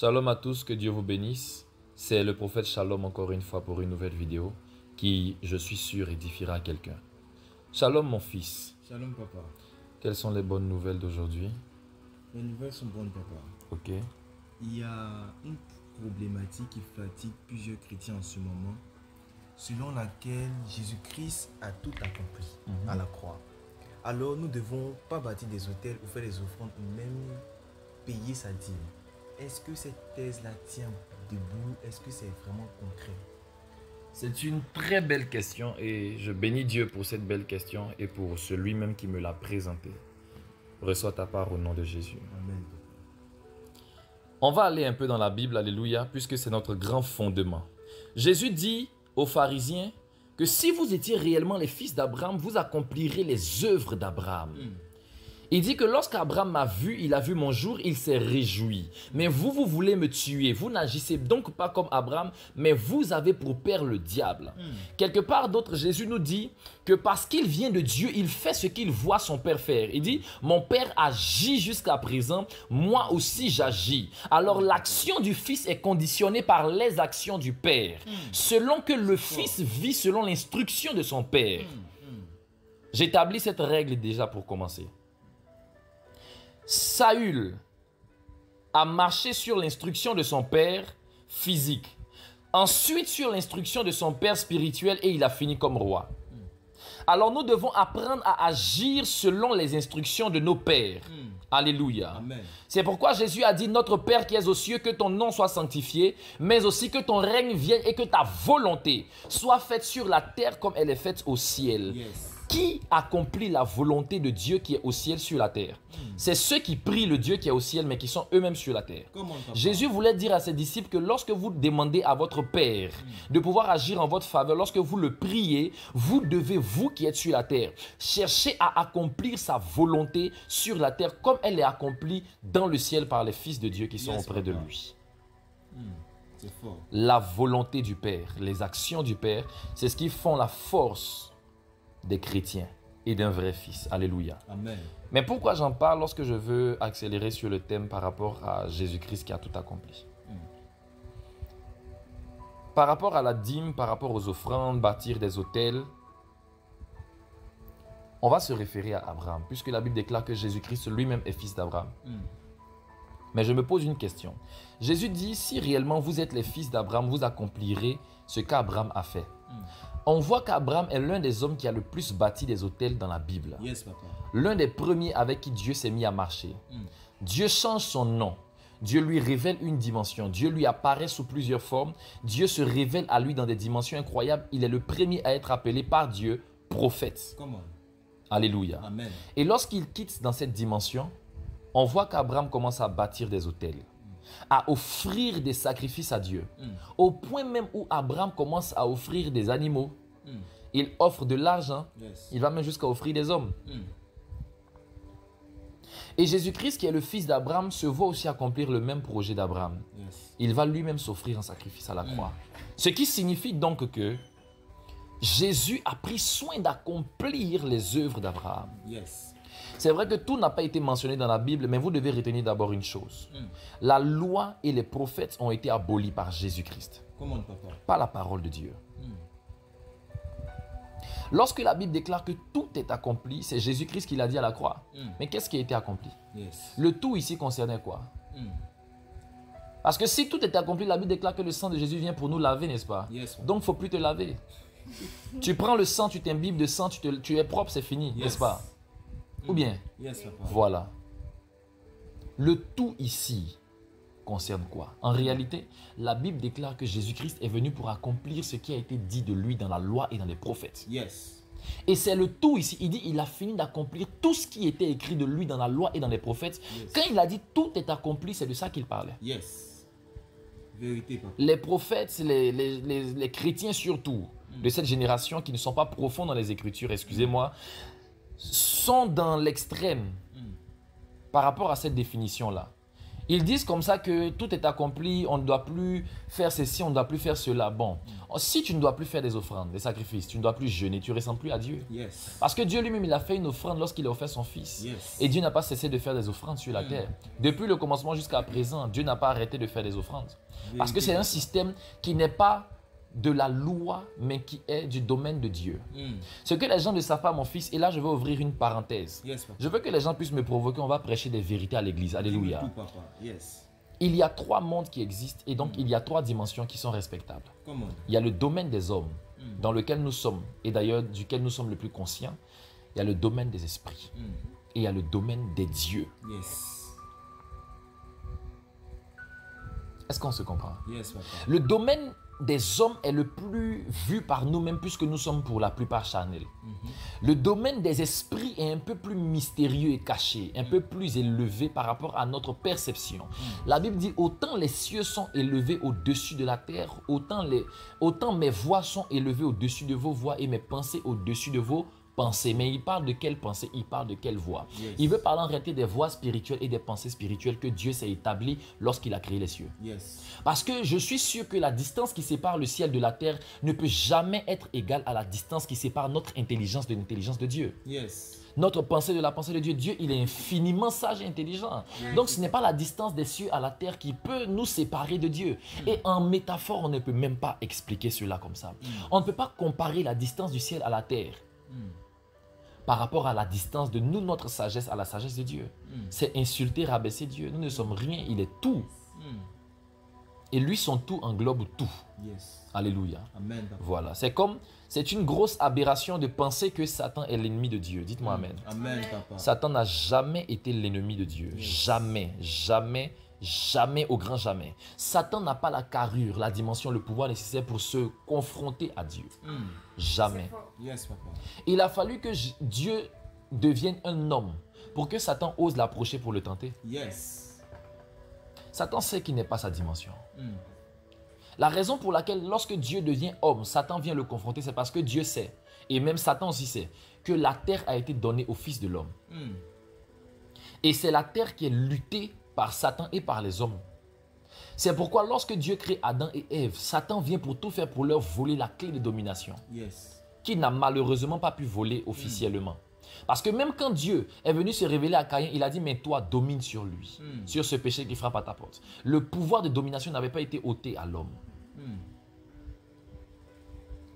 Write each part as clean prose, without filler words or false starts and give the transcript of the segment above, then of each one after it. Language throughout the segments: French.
Shalom à tous, que Dieu vous bénisse. C'est le prophète Shalom encore une fois pour une nouvelle vidéo qui, je suis sûr, édifiera quelqu'un. Shalom mon fils. Shalom papa. Quelles sont les bonnes nouvelles d'aujourd'hui? Les nouvelles sont bonnes papa. Ok. Il y a une problématique qui fatigue plusieurs chrétiens en ce moment, selon laquelle Jésus-Christ a tout accompli à la croix. Alors nous ne devons pas bâtir des hôtels ou faire des offrandes ou même payer sa dîme. Est-ce que cette thèse-là tient debout? Est-ce que c'est vraiment concret? C'est une très belle question et je bénis Dieu pour cette belle question et pour celui même qui me l'a présentée. Reçois ta part au nom de Jésus. Amen. On va aller un peu dans la Bible, alléluia, puisque c'est notre grand fondement. Jésus dit aux pharisiens que si vous étiez réellement les fils d'Abraham, vous accomplirez les œuvres d'Abraham. Il dit que lorsqu'Abraham m'a vu, il a vu mon jour, il s'est réjoui. Mais vous, vous voulez me tuer. Vous n'agissez donc pas comme Abraham, mais vous avez pour père le diable. Quelque part d'autre, Jésus nous dit que parce qu'il vient de Dieu, il fait ce qu'il voit son père faire. Il dit, mon père agit jusqu'à présent, moi aussi j'agis. Alors l'action du fils est conditionnée par les actions du père. Selon que le fils vit selon l'instruction de son père. J'établis cette règle déjà pour commencer. Saül a marché sur l'instruction de son père physique, ensuite sur l'instruction de son père spirituel et il a fini comme roi. Alors nous devons apprendre à agir selon les instructions de nos pères. Alléluia. C'est pourquoi Jésus a dit, notre Père qui es aux cieux, que ton nom soit sanctifié, mais aussi que ton règne vienne et que ta volonté soit faite sur la terre comme elle est faite au ciel. Qui accomplit la volonté de Dieu qui est au ciel sur la terre? C'est ceux qui prient le Dieu qui est au ciel mais qui sont eux-mêmes sur la terre. Jésus voulait dire à ses disciples que lorsque vous demandez à votre Père de pouvoir agir en votre faveur, lorsque vous le priez, vous devez, vous qui êtes sur la terre, chercher à accomplir sa volonté sur la terre comme elle est accomplie dans le ciel par les fils de Dieu qui sont auprès de lui. La volonté du Père, les actions du Père, c'est ce qui font la force des chrétiens et d'un vrai fils. Alléluia. Amen. Mais pourquoi j'en parle lorsque je veux accélérer sur le thème par rapport à Jésus-Christ qui a tout accompli? Par rapport à la dîme, par rapport aux offrandes, bâtir des autels, on va se référer à Abraham, puisque la Bible déclare que Jésus-Christ lui-même est fils d'Abraham. Mais je me pose une question. Jésus dit, si réellement vous êtes les fils d'Abraham, vous accomplirez ce qu'Abraham a fait. On voit qu'Abraham est l'un des hommes qui a le plus bâti des autels dans la Bible. L'un des premiers avec qui Dieu s'est mis à marcher. Dieu change son nom. Dieu lui révèle une dimension. Dieu lui apparaît sous plusieurs formes. Dieu se révèle à lui dans des dimensions incroyables. Il est le premier à être appelé par Dieu prophète. Alléluia. Amen. Et lorsqu'il quitte dans cette dimension, on voit qu'Abraham commence à bâtir des autels, à offrir des sacrifices à Dieu. Au point même où Abraham commence à offrir des animaux. Il offre de l'argent. Il va même jusqu'à offrir des hommes. Et Jésus-Christ, qui est le fils d'Abraham, se voit aussi accomplir le même projet d'Abraham. Il va lui-même s'offrir un sacrifice à la croix. Ce qui signifie donc que Jésus a pris soin d'accomplir les œuvres d'Abraham. C'est vrai que tout n'a pas été mentionné dans la Bible, mais vous devez retenir d'abord une chose. La loi et les prophètes ont été abolis par Jésus-Christ. Par la parole de Dieu. Lorsque la Bible déclare que tout est accompli, c'est Jésus-Christ qui l'a dit à la croix. Mais qu'est-ce qui a été accompli? Le tout ici concernait quoi? Parce que si tout est accompli, la Bible déclare que le sang de Jésus vient pour nous laver, n'est-ce pas? Donc il ne faut plus te laver. Tu prends le sang, tu t'imbibes de sang, tu es propre, c'est fini, n'est-ce pas? Ou bien? Voilà. Le tout ici concerne quoi? En réalité, la Bible déclare que Jésus-Christ est venu pour accomplir ce qui a été dit de lui dans la loi et dans les prophètes. Et c'est le tout ici. Il dit il a fini d'accomplir tout ce qui était écrit de lui dans la loi et dans les prophètes. Quand il a dit tout est accompli, c'est de ça qu'il parlait. Vérité, papa. Les prophètes, les chrétiens surtout, de cette génération qui ne sont pas profonds dans les Écritures, excusez-moi, sont dans l'extrême par rapport à cette définition-là. Ils disent comme ça que tout est accompli, on ne doit plus faire ceci, on ne doit plus faire cela. Bon, si tu ne dois plus faire des offrandes, des sacrifices, tu ne dois plus jeûner, tu ne ressembles plus à Dieu. Yes. Parce que Dieu lui-même, il a fait une offrande lorsqu'il a offert son Fils. Yes. Et Dieu n'a pas cessé de faire des offrandes sur la terre. Depuis le commencement jusqu'à présent, Dieu n'a pas arrêté de faire des offrandes. Parce que c'est un système qui n'est pas de la loi, mais qui est du domaine de Dieu. Ce que les gens ne savent pas, mon fils, et là je vais ouvrir une parenthèse. Yes, papa. Je veux que les gens puissent me provoquer, on va prêcher des vérités à l'église. Alléluia. Tout, papa. Yes. Il y a 3 mondes qui existent et donc il y a 3 dimensions qui sont respectables. Come on. Il y a le domaine des hommes, dans lequel nous sommes, et d'ailleurs duquel nous sommes le plus conscients. Il y a le domaine des esprits, et il y a le domaine des dieux. Yes. Est-ce qu'on se comprend? Yes, papa. Le domaine des hommes est le plus vu par nous-mêmes puisque nous sommes pour la plupart charnels. Le domaine des esprits est un peu plus mystérieux et caché, un peu plus élevé par rapport à notre perception. La Bible dit autant les cieux sont élevés au-dessus de la terre, autant mes voix sont élevées au-dessus de vos voix et mes pensées au-dessus de vos pensées. Mais il parle de quelle pensée? Il parle de quelle voix? Yes. Il veut parler en réalité des voix spirituelles et des pensées spirituelles que Dieu s'est établi lorsqu'il a créé les cieux. Yes. Parce que je suis sûr que la distance qui sépare le ciel de la terre ne peut jamais être égale à la distance qui sépare notre intelligence de l'intelligence de Dieu. Yes. Notre pensée de la pensée de Dieu. Dieu, il est infiniment sage et intelligent. Donc ce n'est pas la distance des cieux à la terre qui peut nous séparer de Dieu. Et en métaphore, on ne peut même pas expliquer cela comme ça. On ne peut pas comparer la distance du ciel à la terre par rapport à la distance de nous, notre sagesse, à la sagesse de Dieu. C'est insulter, rabaisser Dieu. Nous ne sommes rien, il est tout. Et lui, son tout englobe tout. Yes. Alléluia. Amen, papa. Voilà. C'est une grosse aberration de penser que Satan est l'ennemi de Dieu. Dites-moi Amen. Amen, papa. Satan n'a jamais été l'ennemi de Dieu. Jamais, jamais, jamais, au grand jamais. Satan n'a pas la carrure, la dimension, le pouvoir nécessaire pour se confronter à Dieu. Jamais. Yes, papa. Il a fallu que Dieu devienne un homme pour que Satan ose l'approcher pour le tenter. Yes. Satan sait qu'il n'est pas sa dimension. La raison pour laquelle lorsque Dieu devient homme, Satan vient le confronter, c'est parce que Dieu sait, et même Satan aussi sait, que la terre a été donnée au Fils de l'homme. Et c'est la terre qui est luttée par Satan et par les hommes. C'est pourquoi lorsque Dieu crée Adam et Ève, Satan vient pour tout faire pour leur voler la clé de domination, Yes. qu'il n'a malheureusement pas pu voler officiellement. Parce que même quand Dieu est venu se révéler à Caïn, il a dit, mais toi, domine sur lui, sur ce péché qui frappe à ta porte. Le pouvoir de domination n'avait pas été ôté à l'homme.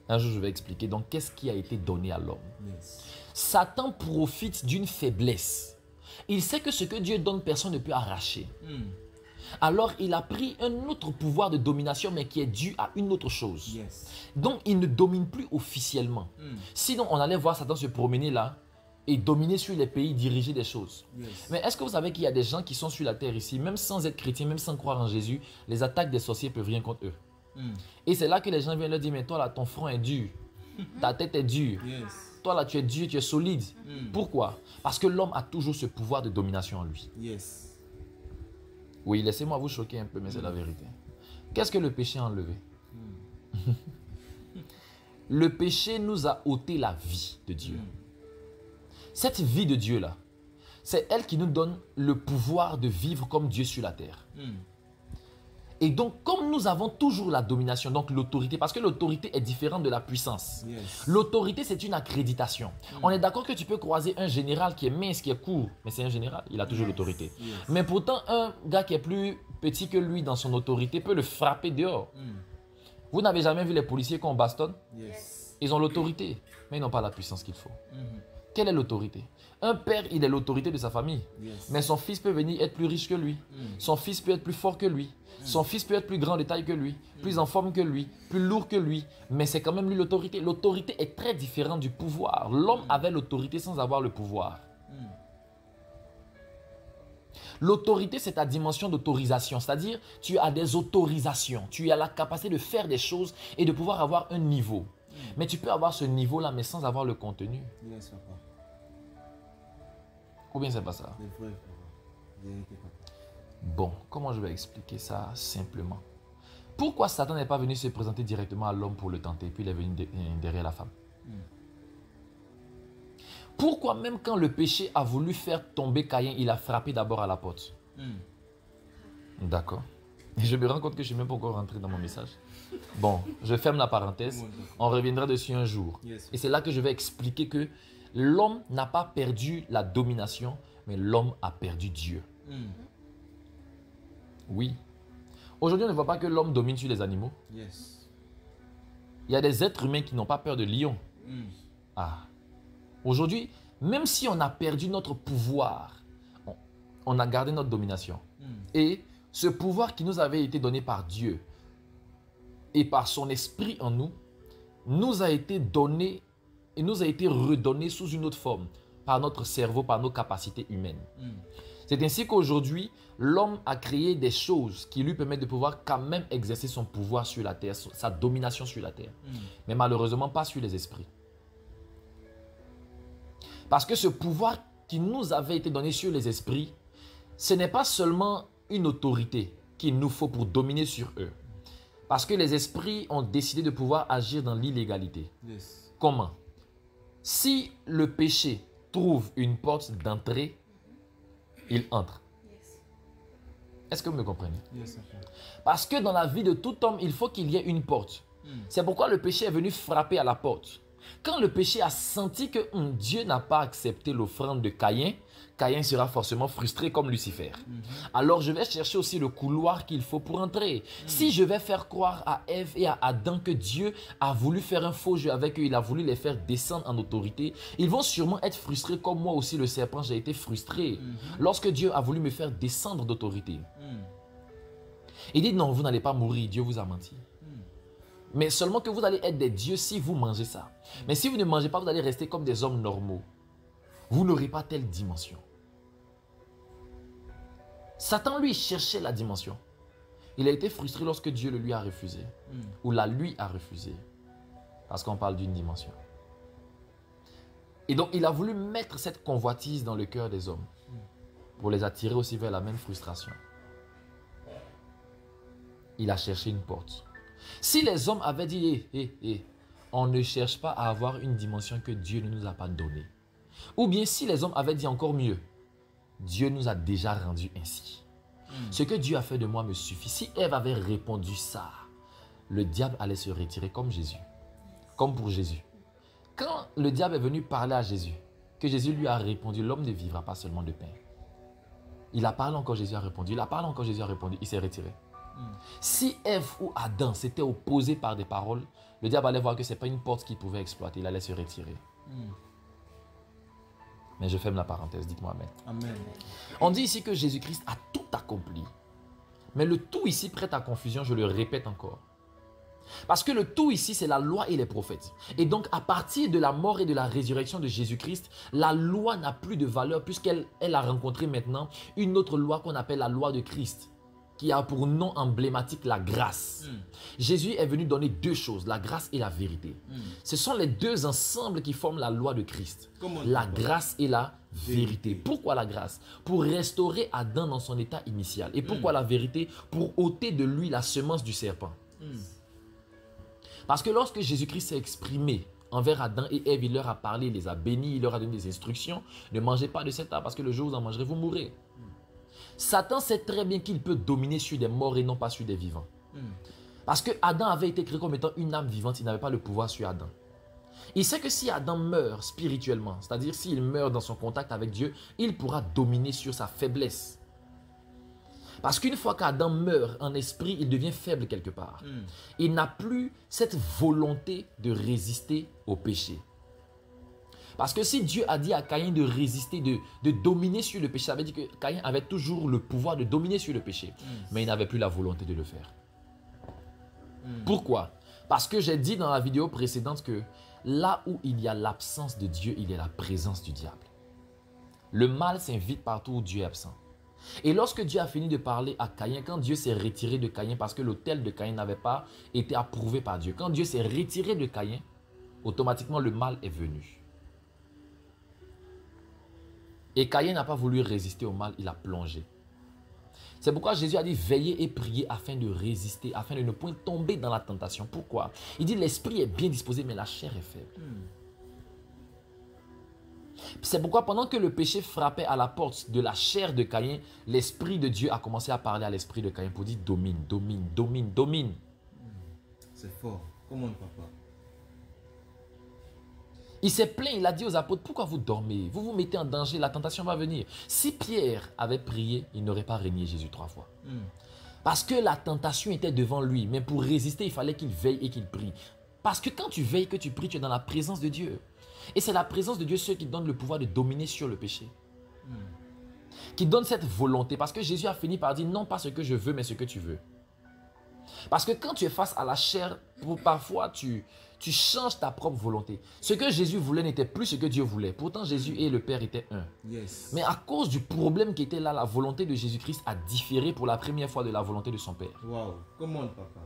Un jour, je vais expliquer. Donc, qu'est-ce qui a été donné à l'homme? Yes. Satan profite d'une faiblesse. Il sait que ce que Dieu donne, personne ne peut arracher. Alors, il a pris un autre pouvoir de domination, mais qui est dû à une autre chose. Yes. Donc, il ne domine plus officiellement. Sinon, on allait voir Satan se promener là et dominer sur les pays, diriger des choses. Yes. Mais est-ce que vous savez qu'il y a des gens qui sont sur la terre ici, même sans être chrétiens, même sans croire en Jésus, les attaques des sorciers peuvent rien contre eux. Et c'est là que les gens viennent leur dire, mais toi là, ton front est dur, ta tête est dure, Yes. toi là, tu es dur, tu es solide. Pourquoi? Parce que l'homme a toujours ce pouvoir de domination en lui. Yes. Oui, laissez-moi vous choquer un peu, mais c'est la vérité. Qu'est-ce que le péché a enlevé? Le péché nous a ôté la vie de Dieu. Cette vie de Dieu-là, c'est elle qui nous donne le pouvoir de vivre comme Dieu sur la terre. Et donc, comme nous avons toujours la domination, donc l'autorité, parce que l'autorité est différente de la puissance. Yes. L'autorité, c'est une accréditation. On est d'accord que tu peux croiser un général qui est mince, qui est court, mais c'est un général, il a toujours l'autorité. Yes. Mais pourtant, un gars qui est plus petit que lui dans son autorité peut le frapper dehors. Vous n'avez jamais vu les policiers qu'on bastonne? Yes. Ils ont l'autorité, mais ils n'ont pas la puissance qu'il faut. Quelle est l'autorité? Un père, il est l'autorité de sa famille. Yes. Mais son fils peut venir être plus riche que lui. Son fils peut être plus fort que lui. Son fils peut être plus grand de taille que lui, plus en forme que lui, plus lourd que lui. Mais c'est quand même lui l'autorité. L'autorité est très différente du pouvoir. L'homme avait l'autorité sans avoir le pouvoir. L'autorité, c'est ta dimension d'autorisation. C'est-à-dire, tu as des autorisations. Tu as la capacité de faire des choses et de pouvoir avoir un niveau. Mais tu peux avoir ce niveau-là, mais sans avoir le contenu. Yes, papa. Ou bien c'est pas ça? C'est vrai, papa. Vérité, papa. Bon, comment je vais expliquer ça simplement? Pourquoi Satan n'est pas venu se présenter directement à l'homme pour le tenter, puis il est venu derrière la femme? Pourquoi même quand le péché a voulu faire tomber Caïn, il a frappé d'abord à la porte? D'accord. Et je me rends compte que je ne suis même pas encore rentré dans mon message. Bon, je ferme la parenthèse. On reviendra dessus un jour. Yes. Et c'est là que je vais expliquer que l'homme n'a pas perdu la domination, mais l'homme a perdu Dieu. Oui. Aujourd'hui, on ne voit pas que l'homme domine sur les animaux. Yes. Il y a des êtres humains qui n'ont pas peur de lions. Ah. Aujourd'hui, même si on a perdu notre pouvoir, on a gardé notre domination. Et ce pouvoir qui nous avait été donné par Dieu et par son esprit en nous, nous a été donné et nous a été redonné sous une autre forme, par notre cerveau, par nos capacités humaines. C'est ainsi qu'aujourd'hui, l'homme a créé des choses qui lui permettent de pouvoir quand même exercer son pouvoir sur la terre, sa domination sur la terre. Mais malheureusement pas sur les esprits. Parce que ce pouvoir qui nous avait été donné sur les esprits, ce n'est pas seulement une autorité qu'il nous faut pour dominer sur eux. Parce que les esprits ont décidé de pouvoir agir dans l'illégalité. Yes. Comment? Si le péché trouve une porte d'entrée, il entre. Est-ce que vous me comprenez? Yes. Parce que dans la vie de tout homme, il faut qu'il y ait une porte. C'est pourquoi le péché est venu frapper à la porte. Quand le péché a senti que Dieu n'a pas accepté l'offrande de Caïn, Caïn sera forcément frustré comme Lucifer. Alors je vais chercher aussi le couloir qu'il faut pour entrer. Si je vais faire croire à Ève et à Adam que Dieu a voulu faire un faux jeu avec eux, il a voulu les faire descendre en autorité, ils vont sûrement être frustrés comme moi aussi le serpent, j'ai été frustré lorsque Dieu a voulu me faire descendre d'autorité. Il dit non, vous n'allez pas mourir, Dieu vous a menti. Mais seulement que vous allez être des dieux si vous mangez ça. Mais si vous ne mangez pas, vous allez rester comme des hommes normaux. Vous n'aurez pas telle dimension. Satan, lui, cherchait la dimension. Il a été frustré lorsque Dieu le lui a refusé. Ou la lui a refusé. Parce qu'on parle d'une dimension. Et donc, il a voulu mettre cette convoitise dans le cœur des hommes. Pour les attirer aussi vers la même frustration. Il a cherché une porte. Si les hommes avaient dit, on ne cherche pas à avoir une dimension que Dieu ne nous a pas donnée. Ou bien si les hommes avaient dit encore mieux, Dieu nous a déjà rendu ainsi. Ce que Dieu a fait de moi me suffit. Si Ève avait répondu ça, le diable allait se retirer comme Jésus. Comme pour Jésus. Quand le diable est venu parler à Jésus, que Jésus lui a répondu, l'homme ne vivra pas seulement de pain. Il a parlé encore, Jésus a répondu. Il a parlé encore, Jésus a répondu. Il s'est retiré. Si Ève ou Adam s'étaient opposés par des paroles, le diable allait voir que ce n'est pas une porte qu'il pouvait exploiter. Il allait se retirer. Mais je ferme la parenthèse, dites-moi amen. Amen. On dit ici que Jésus-Christ a tout accompli. Mais le tout ici prête à confusion, je le répète encore. Parce que le tout ici, c'est la loi et les prophètes. Et donc, à partir de la mort et de la résurrection de Jésus-Christ, la loi n'a plus de valeur puisqu'elle a rencontré maintenant une autre loi qu'on appelle la loi de Christ, qui a pour nom emblématique la grâce. Jésus est venu donner deux choses, la grâce et la vérité. Ce sont les deux ensembles qui forment la loi de Christ. La grâce et la vérité. Pourquoi la grâce? Pour restaurer Adam dans son état initial. Et pourquoi la vérité? Pour ôter de lui la semence du serpent. Parce que lorsque Jésus-Christ s'est exprimé envers Adam et Ève, il leur a parlé, il les a bénis, il leur a donné des instructions. Ne mangez pas de cet arbre parce que le jour où vous en mangerez, vous mourrez. Satan sait très bien qu'il peut dominer sur des morts et non pas sur des vivants. Parce que Adam avait été créé comme étant une âme vivante, il n'avait pas le pouvoir sur Adam. Il sait que si Adam meurt spirituellement, c'est-à-dire s'il meurt dans son contact avec Dieu, il pourra dominer sur sa faiblesse. Parce qu'une fois qu'Adam meurt en esprit, il devient faible quelque part. Il n'a plus cette volonté de résister au péché. Parce que si Dieu a dit à Caïn de résister, de dominer sur le péché, ça veut dire que Caïn avait toujours le pouvoir de dominer sur le péché. Mais il n'avait plus la volonté de le faire. Pourquoi? Parce que j'ai dit dans la vidéo précédente que là où il y a l'absence de Dieu, il y a la présence du diable. Le mal s'invite partout où Dieu est absent. Et lorsque Dieu a fini de parler à Caïn, quand Dieu s'est retiré de Caïn parce que l'autel de Caïn n'avait pas été approuvé par Dieu, quand Dieu s'est retiré de Caïn, automatiquement le mal est venu. Et Caïn n'a pas voulu résister au mal, il a plongé. C'est pourquoi Jésus a dit veillez et priez afin de résister, afin de ne point tomber dans la tentation. Pourquoi? Il dit l'esprit est bien disposé mais la chair est faible. C'est pourquoi pendant que le péché frappait à la porte de la chair de Caïn, l'Esprit de Dieu a commencé à parler à l'esprit de Caïn pour dire domine, domine, domine, domine. C'est fort. Comment, papa? Il s'est plaint, il a dit aux apôtres, pourquoi vous dormez? Vous vous mettez en danger, la tentation va venir. Si Pierre avait prié, il n'aurait pas régné Jésus 3 fois. Parce que la tentation était devant lui, mais pour résister, il fallait qu'il veille et qu'il prie. Parce que quand tu veilles, que tu pries, tu es dans la présence de Dieu. Et c'est la présence de Dieu ceux qui donne le pouvoir de dominer sur le péché. Qui donne cette volonté. Parce que Jésus a fini par dire non pas ce que je veux, mais ce que tu veux. Parce que quand tu es face à la chair, parfois tu changes ta propre volonté. Ce que Jésus voulait n'était plus ce que Dieu voulait. Pourtant Jésus et le Père étaient un. Yes. Mais à cause du problème qui était là, la volonté de Jésus-Christ a différé pour la première fois de la volonté de son Père. Wow. Comment, papa?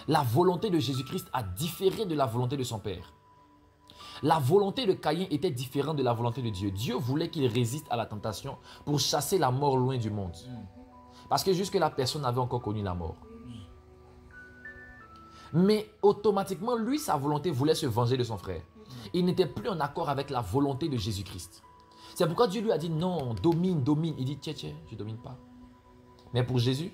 La volonté de Jésus-Christ a différé de la volonté de son Père. La volonté de Caïn était différente de la volonté de Dieu. Dieu voulait qu'il résiste à la tentation pour chasser la mort loin du monde. Parce que jusque-là, personne n'avait encore connu la mort. Mais automatiquement, lui, sa volonté voulait se venger de son frère. Il n'était plus en accord avec la volonté de Jésus-Christ. C'est pourquoi Dieu lui a dit non, domine, domine. Il dit tiens, tiens, je ne domine pas. Mais pour Jésus,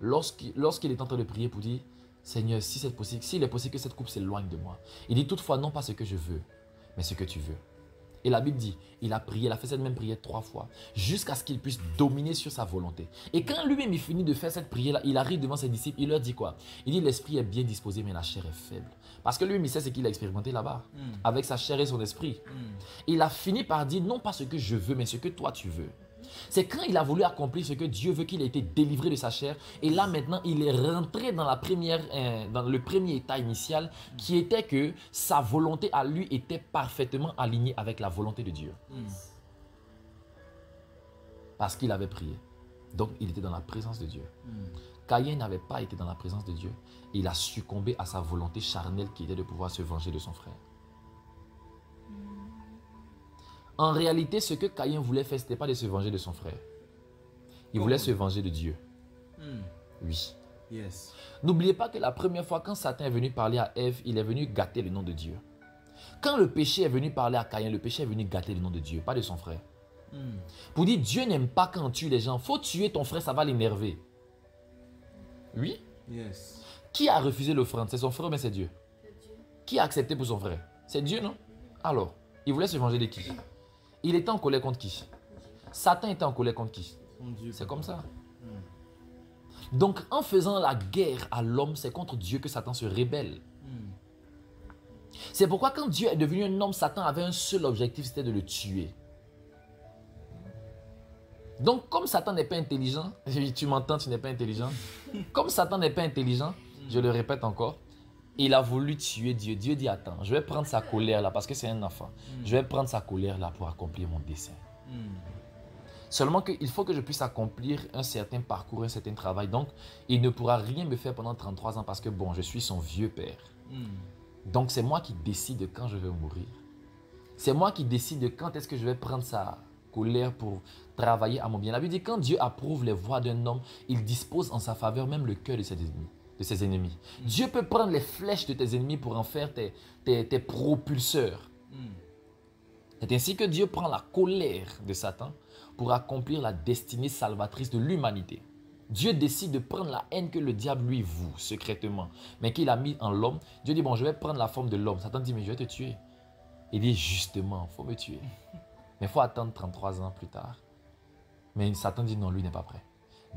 lorsqu'il est en train de prier pour dire Seigneur, si c'est possible, s'il est possible que cette coupe s'éloigne de moi. Il dit toutefois non pas ce que je veux, mais ce que tu veux. Et la Bible dit, il a prié, il a fait cette même prière 3 fois, jusqu'à ce qu'il puisse dominer sur sa volonté. Et quand lui-même il finit de faire cette prière-là, il arrive devant ses disciples, il leur dit quoi? Il dit l'esprit est bien disposé, mais la chair est faible. Parce que lui-même il sait ce qu'il a expérimenté là-bas, avec sa chair et son esprit. Il a fini par dire non pas ce que je veux, mais ce que toi tu veux. C'est quand il a voulu accomplir ce que Dieu veut qu'il ait été délivré de sa chair. Et là maintenant, il est rentré dans le premier état initial qui était que sa volonté à lui était parfaitement alignée avec la volonté de Dieu. Parce qu'il avait prié. Donc il était dans la présence de Dieu. Caïn n'avait pas été dans la présence de Dieu. Il a succombé à sa volonté charnelle qui était de pouvoir se venger de son frère. En réalité, ce que Caïn voulait faire, ce n'était pas de se venger de son frère. Il voulait se venger de Dieu. Oui. Yes. N'oubliez pas que la première fois, quand Satan est venu parler à Ève, il est venu gâter le nom de Dieu. Quand le péché est venu parler à Caïn, le péché est venu gâter le nom de Dieu, pas de son frère. Pour dire, Dieu n'aime pas quand on tue les gens. Il faut tuer ton frère, ça va l'énerver. Oui. Yes. Qui a refusé l'offrande? C'est son frère, mais c'est Dieu. Qui a accepté pour son frère? C'est Dieu, non? Alors, il voulait se venger de qui? Il était en colère contre qui? Satan était en colère contre qui? C'est comme ça. Donc, en faisant la guerre à l'homme, c'est contre Dieu que Satan se rébelle. C'est pourquoi quand Dieu est devenu un homme, Satan avait un seul objectif, c'était de le tuer. Donc, comme Satan n'est pas intelligent, tu m'entends, tu n'es pas intelligent. Comme Satan n'est pas intelligent, je le répète encore, il a voulu tuer Dieu. Dieu dit, attends, je vais prendre sa colère là, parce que c'est un enfant. Je vais prendre sa colère là pour accomplir mon dessein. Seulement qu'il faut que je puisse accomplir un certain parcours, un certain travail. Donc, il ne pourra rien me faire pendant 33 ans parce que, bon, je suis son vieux père. Donc, c'est moi qui décide de quand je vais mourir. C'est moi qui décide de quand est-ce que je vais prendre sa colère pour travailler à mon bien. La Bible dit, quand Dieu approuve les voies d'un homme, il dispose en sa faveur même le cœur de ses ennemis. Dieu peut prendre les flèches de tes ennemis pour en faire tes propulseurs. C'est ainsi que Dieu prend la colère de Satan pour accomplir la destinée salvatrice de l'humanité. Dieu décide de prendre la haine que le diable lui voue secrètement, mais qu'il a mis en l'homme. Dieu dit, bon, je vais prendre la forme de l'homme. Satan dit, mais je vais te tuer. Il dit, justement, il faut me tuer. Mais il faut attendre 33 ans plus tard. Mais Satan dit, non, lui n'est pas prêt.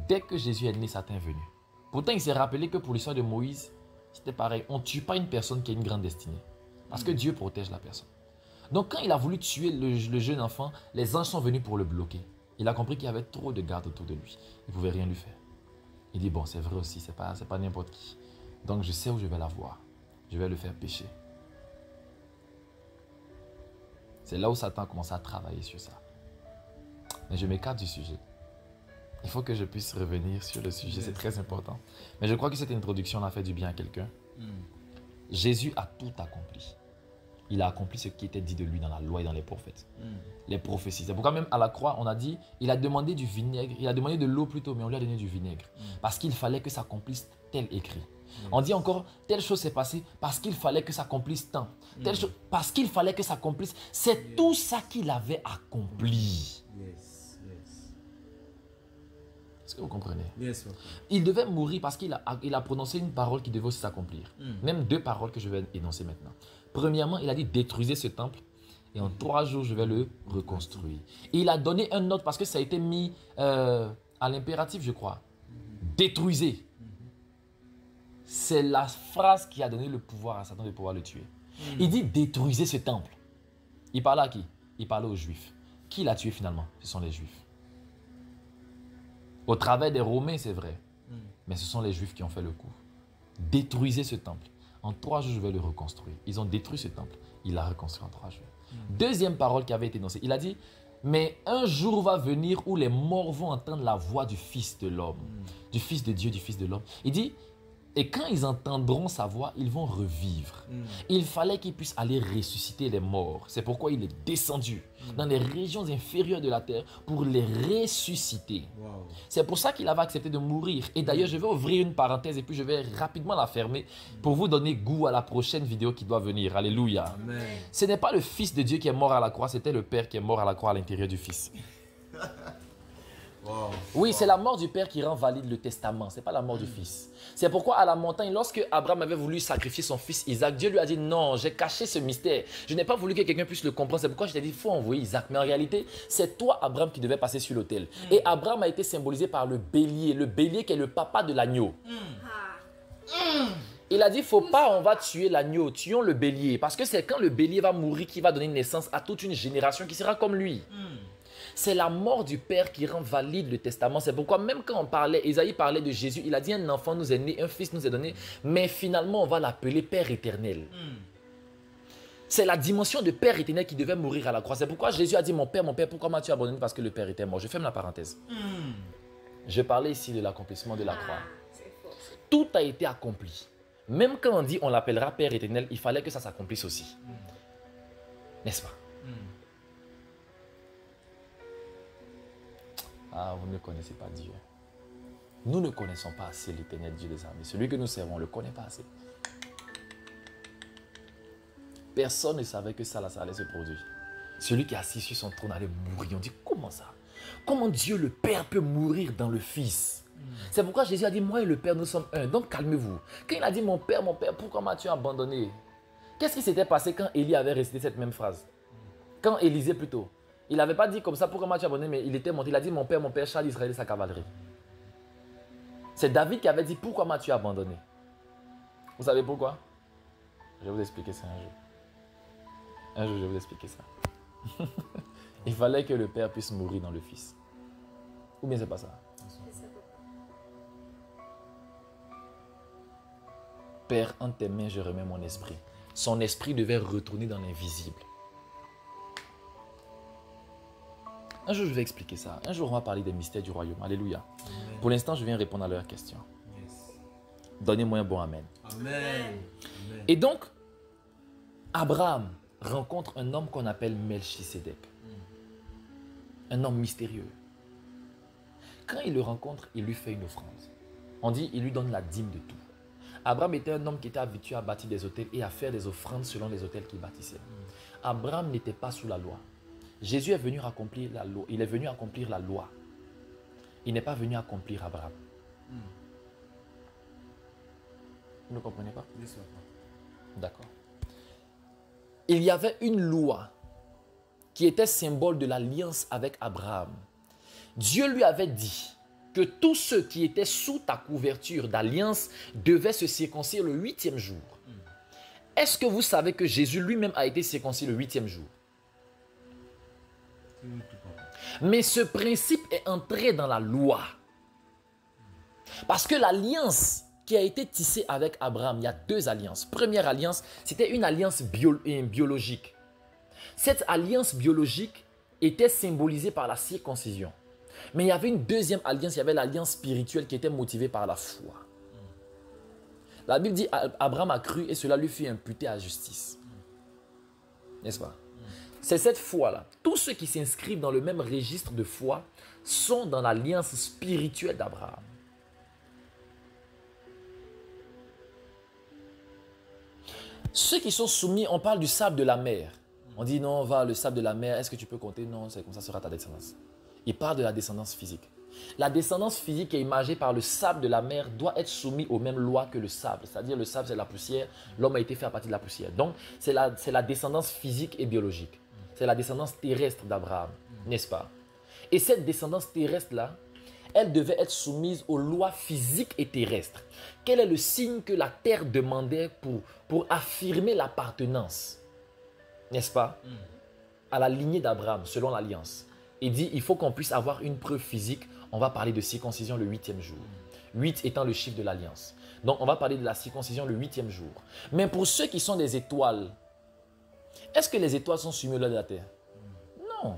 Dès que Jésus est né, Satan est venu. Pourtant, il s'est rappelé que pour l'histoire de Moïse, c'était pareil. On ne tue pas une personne qui a une grande destinée. Parce que Dieu protège la personne. Donc, quand il a voulu tuer le jeune enfant, les anges sont venus pour le bloquer. Il a compris qu'il y avait trop de gardes autour de lui. Il ne pouvait rien lui faire. Il dit, bon, c'est vrai aussi, c'est pas n'importe qui. Donc, je sais où je vais l'avoir. Je vais le faire pécher. C'est là où Satan a commencé à travailler sur ça. Mais je m'écarte du sujet. Il faut que je puisse revenir sur le sujet, c'est très important. Mais je crois que cette introduction a fait du bien à quelqu'un. Jésus a tout accompli. il a accompli ce qui était dit de lui dans la loi et dans les prophètes. Les prophéties. C'est pourquoi même à la croix, on a dit, il a demandé du vinaigre, il a demandé de l'eau plutôt, mais on lui a donné du vinaigre. Parce qu'il fallait que s'accomplisse tel écrit. On dit encore, telle chose s'est passée parce qu'il fallait que s'accomplisse tant. Telle chose, parce qu'il fallait que s'accomplisse. C'est tout ça qu'il avait accompli. Est-ce que vous comprenez? Il devait mourir parce qu'il a prononcé une parole qui devait aussi s'accomplir. Même deux paroles que je vais énoncer maintenant. Premièrement, il a dit détruisez ce temple et en 3 jours je vais le reconstruire. Et il a donné un autre parce que ça a été mis à l'impératif, je crois. Détruisez. C'est la phrase qui a donné le pouvoir à Satan de pouvoir le tuer. Il dit détruisez ce temple. Il parlait à qui? Il parlait aux Juifs. Qui l'a tué finalement? Ce sont les Juifs. Au travers des Romains, c'est vrai. Mais ce sont les Juifs qui ont fait le coup. Détruisez ce temple. En 3 jours, je vais le reconstruire. Ils ont détruit ce temple. Il l'a reconstruit en 3 jours. Deuxième parole qui avait été énoncée. Il a dit, mais un jour va venir où les morts vont entendre la voix du Fils de l'homme. Du Fils de Dieu, du Fils de l'homme. Il dit, et quand ils entendront sa voix, ils vont revivre. Il fallait qu'ils puissent aller ressusciter les morts. C'est pourquoi il est descendu dans les régions inférieures de la terre pour les ressusciter. C'est pour ça qu'il avait accepté de mourir. Et d'ailleurs, je vais ouvrir une parenthèse et puis je vais rapidement la fermer pour vous donner goût à la prochaine vidéo qui doit venir. Alléluia. Amen. Ce n'est pas le Fils de Dieu qui est mort à la croix, c'était le Père qui est mort à la croix à l'intérieur du Fils. Oui, c'est la mort du Père qui rend valide le testament. Ce n'est pas la mort du Fils. C'est pourquoi à la montagne, lorsque Abraham avait voulu sacrifier son fils Isaac, Dieu lui a dit non, j'ai caché ce mystère. Je n'ai pas voulu que quelqu'un puisse le comprendre. C'est pourquoi je t'ai dit, il faut envoyer Isaac. Mais en réalité, c'est toi, Abraham, qui devais passer sur l'autel. Et Abraham a été symbolisé par le bélier qui est le papa de l'agneau. Il a dit, il ne faut pas, on va tuer l'agneau, tuons le bélier. Parce que c'est quand le bélier va mourir qu'il va donner naissance à toute une génération qui sera comme lui. C'est la mort du Père qui rend valide le testament. C'est pourquoi même quand on parlait, Isaïe parlait de Jésus, il a dit un enfant nous est né, un fils nous est donné, mais finalement on va l'appeler Père éternel. C'est la dimension de Père éternel qui devait mourir à la croix. C'est pourquoi Jésus a dit mon Père, pourquoi m'as-tu abandonné? Parce que le Père était mort. Je ferme la parenthèse. Je parlais ici de l'accomplissement de la croix. Tout a été accompli. Même quand on dit on l'appellera Père éternel, il fallait que ça s'accomplisse aussi. N'est-ce pas? Ah, vous ne connaissez pas Dieu. Nous ne connaissons pas assez l'éternel Dieu des armées. Celui que nous servons, on ne le connaît pas assez. Personne ne savait que ça allait se produire. Celui qui est assis sur son trône allait mourir. On dit, comment ça? Comment Dieu le Père peut mourir dans le Fils? C'est pourquoi Jésus a dit, moi et le Père, nous sommes un. Donc calmez-vous. Quand il a dit, mon Père, pourquoi m'as-tu abandonné? Qu'est-ce qui s'était passé quand Élie avait récité cette même phrase? Quand Élisée plutôt. Il n'avait pas dit comme ça, pourquoi m'as-tu abandonné, mais il était monté. Il a dit, mon Père, charge Israël et sa cavalerie. C'est David qui avait dit, pourquoi m'as-tu abandonné? Vous savez pourquoi? Je vais vous expliquer ça un jour. Un jour, je vais vous expliquer ça. Il fallait que le Père puisse mourir dans le Fils. Ou bien c'est pas ça? Père, en tes mains, je remets mon esprit. Son esprit devait retourner dans l'invisible. Un jour, je vais expliquer ça. Un jour, on va parler des mystères du royaume. Alléluia. Amen. Pour l'instant, je viens répondre à leurs questions. Donnez-moi un bon amen. Amen. Et donc, Abraham rencontre un homme qu'on appelle Melchisédek. Un homme mystérieux. Quand il le rencontre, il lui fait une offrande. On dit, il lui donne la dîme de tout. Abraham était un homme qui était habitué à bâtir des autels et à faire des offrandes selon les autels qu'il bâtissait. Abraham n'était pas sous la loi. Jésus est venu accomplir la loi. Il est venu accomplir la loi. Il n'est pas venu accomplir Abraham. Vous ne comprenez pas? D'accord. Il y avait une loi qui était symbole de l'alliance avec Abraham. Dieu lui avait dit que tous ceux qui étaient sous ta couverture d'alliance devaient se circoncire le 8e jour. Est-ce que vous savez que Jésus lui-même a été circoncis le 8e jour? Mais ce principe est entré dans la loi. Parce que l'alliance qui a été tissée avec Abraham, il y a 2 alliances. Première alliance, c'était une alliance biologique. Cette alliance biologique était symbolisée par la circoncision. Mais il y avait une deuxième alliance, il y avait l'alliance spirituelle qui était motivée par la foi. La Bible dit Abraham a cru et cela lui fut imputé à justice. N'est-ce pas? C'est cette foi-là. Tous ceux qui s'inscrivent dans le même registre de foi sont dans l'alliance spirituelle d'Abraham. Ceux qui sont soumis, on parle du sable de la mer. On dit non, va, le sable de la mer, est-ce que tu peux compter? Non, c'est comme ça sera ta descendance. Il parle de la descendance physique. La descendance physique qui est imagée par le sable de la mer doit être soumise aux mêmes lois que le sable. C'est-à-dire le sable, c'est la poussière. L'homme a été fait à partir de la poussière. Donc, c'est la descendance physique et biologique. C'est la descendance terrestre d'Abraham, n'est-ce pas? Et cette descendance terrestre-là, elle devait être soumise aux lois physiques et terrestres. Quel est le signe que la terre demandait pour affirmer l'appartenance, n'est-ce pas, à la lignée d'Abraham, selon l'alliance? Il dit, il faut qu'on puisse avoir une preuve physique. On va parler de circoncision le 8e jour. 8 étant le chiffre de l'alliance. Donc, on va parler de la circoncision le 8e jour. Mais pour ceux qui sont des étoiles, est-ce que les étoiles sont soumises aux lois de la terre? Non.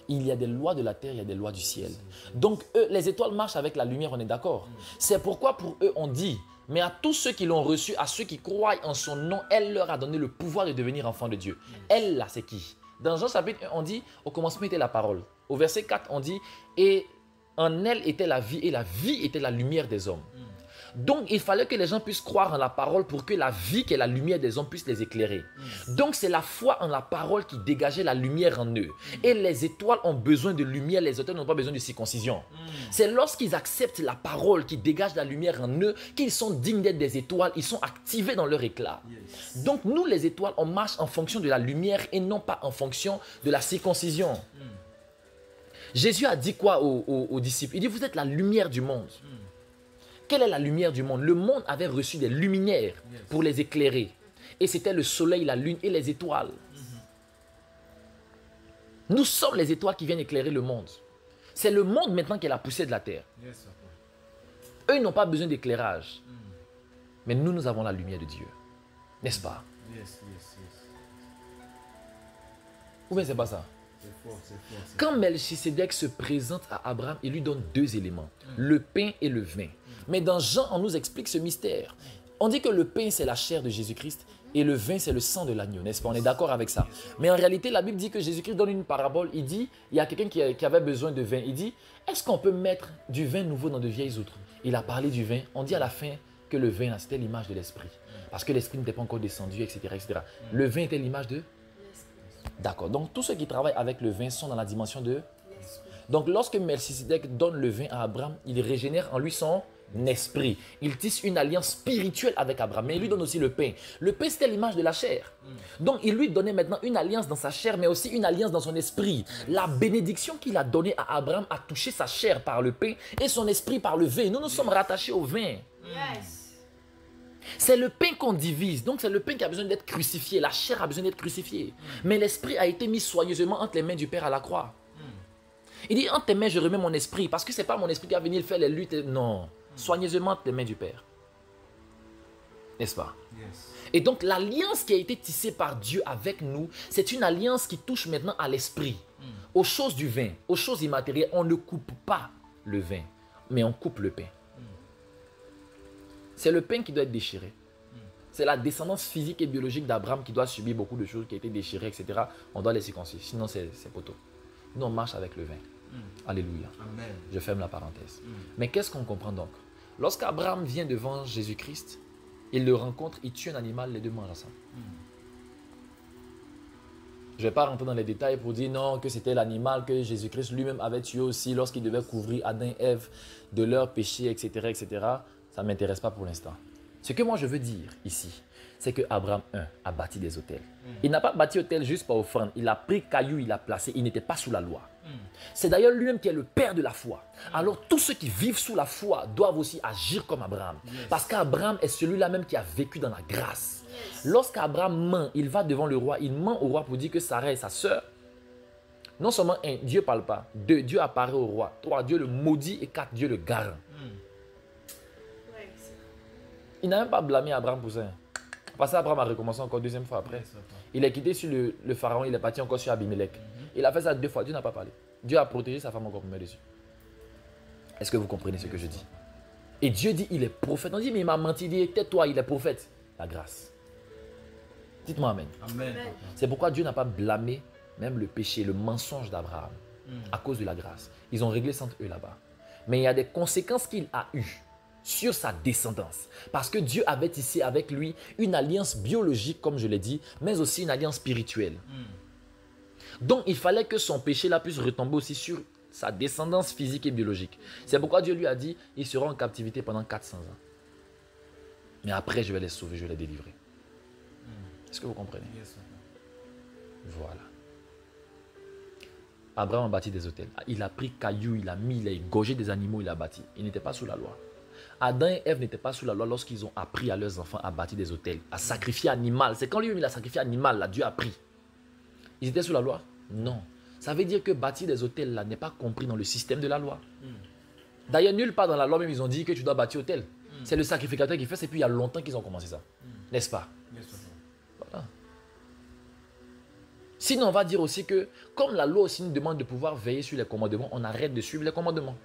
Il y a des lois de la terre, il y a des lois du ciel. Donc, eux, les étoiles marchent avec la lumière, on est d'accord. C'est pourquoi pour eux, on dit, mais à tous ceux qui l'ont reçu, à ceux qui croient en son nom, elle leur a donné le pouvoir de devenir enfants de Dieu. Elle, là, c'est qui? Dans Jean chapitre 1, on dit, au commencement était la parole. Au verset 4, on dit, et en elle était la vie, et la vie était la lumière des hommes. Donc, il fallait que les gens puissent croire en la parole pour que la vie qui est la lumière des hommes puisse les éclairer. Donc, c'est la foi en la parole qui dégageait la lumière en eux. Et les étoiles ont besoin de lumière, les étoiles n'ont pas besoin de circoncision. C'est lorsqu'ils acceptent la parole qui dégage la lumière en eux qu'ils sont dignes d'être des étoiles, ils sont activés dans leur éclat. Donc, nous, les étoiles, on marche en fonction de la lumière et non pas en fonction de la circoncision. Jésus a dit quoi aux disciples? Il dit, vous êtes la lumière du monde. Quelle est la lumière du monde? Le monde avait reçu des luminaires pour les éclairer. Et c'était le soleil, la lune et les étoiles. Nous sommes les étoiles qui viennent éclairer le monde. C'est le monde maintenant qui est la poussière de la terre. Eux, ils n'ont pas besoin d'éclairage. Mais nous, nous avons la lumière de Dieu. N'est-ce pas? Ou bien c'est pas ça? Quand Melchisedec se présente à Abraham, il lui donne deux éléments, le pain et le vin. Mais dans Jean, on nous explique ce mystère. On dit que le pain, c'est la chair de Jésus-Christ et le vin, c'est le sang de l'agneau, n'est-ce pas? On est d'accord avec ça. Mais en réalité, la Bible dit que Jésus-Christ donne une parabole. Il dit, il y a quelqu'un qui avait besoin de vin. Il dit, est-ce qu'on peut mettre du vin nouveau dans de vieilles outres? Il a parlé du vin. On dit à la fin que le vin, c'était l'image de l'esprit. Parce que l'esprit n'était pas encore descendu, etc., etc. Le vin était l'image de... D'accord. Donc, tous ceux qui travaillent avec le vin sont dans la dimension de... Donc, lorsque Melchisedec donne le vin à Abraham, il régénère en lui son esprit. Il tisse une alliance spirituelle avec Abraham. Mais il lui donne aussi le pain. Le pain, c'était l'image de la chair. Donc, il lui donnait maintenant une alliance dans sa chair, mais aussi une alliance dans son esprit. La bénédiction qu'il a donnée à Abraham a touché sa chair par le pain et son esprit par le vin. Nous, nous sommes rattachés au vin. C'est le pain qu'on divise, donc c'est le pain qui a besoin d'être crucifié, la chair a besoin d'être crucifiée. Mais l'esprit a été mis soigneusement entre les mains du Père à la croix. Il dit, entre tes mains je remets mon esprit, parce que ce n'est pas mon esprit qui va venir faire les luttes, non, soigneusement entre les mains du Père. N'est-ce pas? Et donc l'alliance qui a été tissée par Dieu avec nous, c'est une alliance qui touche maintenant à l'esprit, aux choses du vin, aux choses immatérielles. On ne coupe pas le vin, mais on coupe le pain. C'est le pain qui doit être déchiré. C'est la descendance physique et biologique d'Abraham qui doit subir beaucoup de choses, qui a été déchirée, etc. On doit les circoncire, sinon c'est poteau. Nous, on marche avec le vin. Alléluia. Amen. Je ferme la parenthèse. Mais qu'est-ce qu'on comprend donc? Lorsqu'Abraham vient devant Jésus-Christ, il le rencontre, il tue un animal, les deux mangent ensemble. Je ne vais pas rentrer dans les détails pour dire non, que c'était l'animal que Jésus-Christ lui-même avait tué aussi lorsqu'il devait couvrir Adam et Ève de leur péché, etc., etc. Ça ne m'intéresse pas pour l'instant. Ce que moi je veux dire ici, c'est que Abraham, a bâti des autels. Il n'a pas bâti autel juste par offrande. Il a pris caillou, il a placé. Il n'était pas sous la loi. C'est d'ailleurs lui-même qui est le père de la foi. Alors tous ceux qui vivent sous la foi doivent aussi agir comme Abraham. Parce qu'Abraham est celui-là même qui a vécu dans la grâce. Lorsqu'Abraham ment, il va devant le roi. Il ment au roi pour dire que Sarah est sa sœur. Non seulement un, Dieu ne parle pas. Deux, Dieu apparaît au roi. Trois, Dieu le maudit. Et quatre, Dieu le garant. Il n'a même pas blâmé Abraham pour ça. Parce qu'Abraham a recommencé encore deuxième fois après. Il est quitté sur le pharaon, il est parti encore sur Abimelech. Il a fait ça 2 fois, Dieu n'a pas parlé. Dieu a protégé sa femme encore pour mettre dessus. Est-ce que vous comprenez ce que je dis? Et Dieu dit, il est prophète. On dit, mais il m'a menti, il dit, tais-toi, il est prophète. La grâce. Dites-moi amen. Amen. C'est pourquoi Dieu n'a pas blâmé même le péché, le mensonge d'Abraham à cause de la grâce. Ils ont réglé ça entre eux là-bas. Mais il y a des conséquences qu'il a eues sur sa descendance. Parce que Dieu avait tissé avec lui une alliance biologique, comme je l'ai dit, mais aussi une alliance spirituelle. Donc, il fallait que son péché-là puisse retomber aussi sur sa descendance physique et biologique. C'est pourquoi Dieu lui a dit, ils seront en captivité pendant 400 ans. Mais après, je vais les sauver, je vais les délivrer. Est-ce que vous comprenez? Voilà. Abraham a bâti des hôtels. Il a pris cailloux, il a mis, il a égorgé des animaux, il a bâti. Il n'était pas sous la loi. Adam et Ève n'étaient pas sous la loi lorsqu'ils ont appris à leurs enfants à bâtir des hôtels, à sacrifier animal. C'est quand lui-même il a sacrifié animal, là, Dieu a pris. Ils étaient sous la loi? Non. Ça veut dire que bâtir des hôtels là n'est pas compris dans le système de la loi. D'ailleurs, nulle part dans la loi même ils ont dit que tu dois bâtir hôtel. C'est le sacrificateur qui fait, c'est puis il y a longtemps qu'ils ont commencé ça. N'est-ce pas? Voilà. Sinon, on va dire aussi que, comme la loi aussi nous demande de pouvoir veiller sur les commandements, on arrête de suivre les commandements.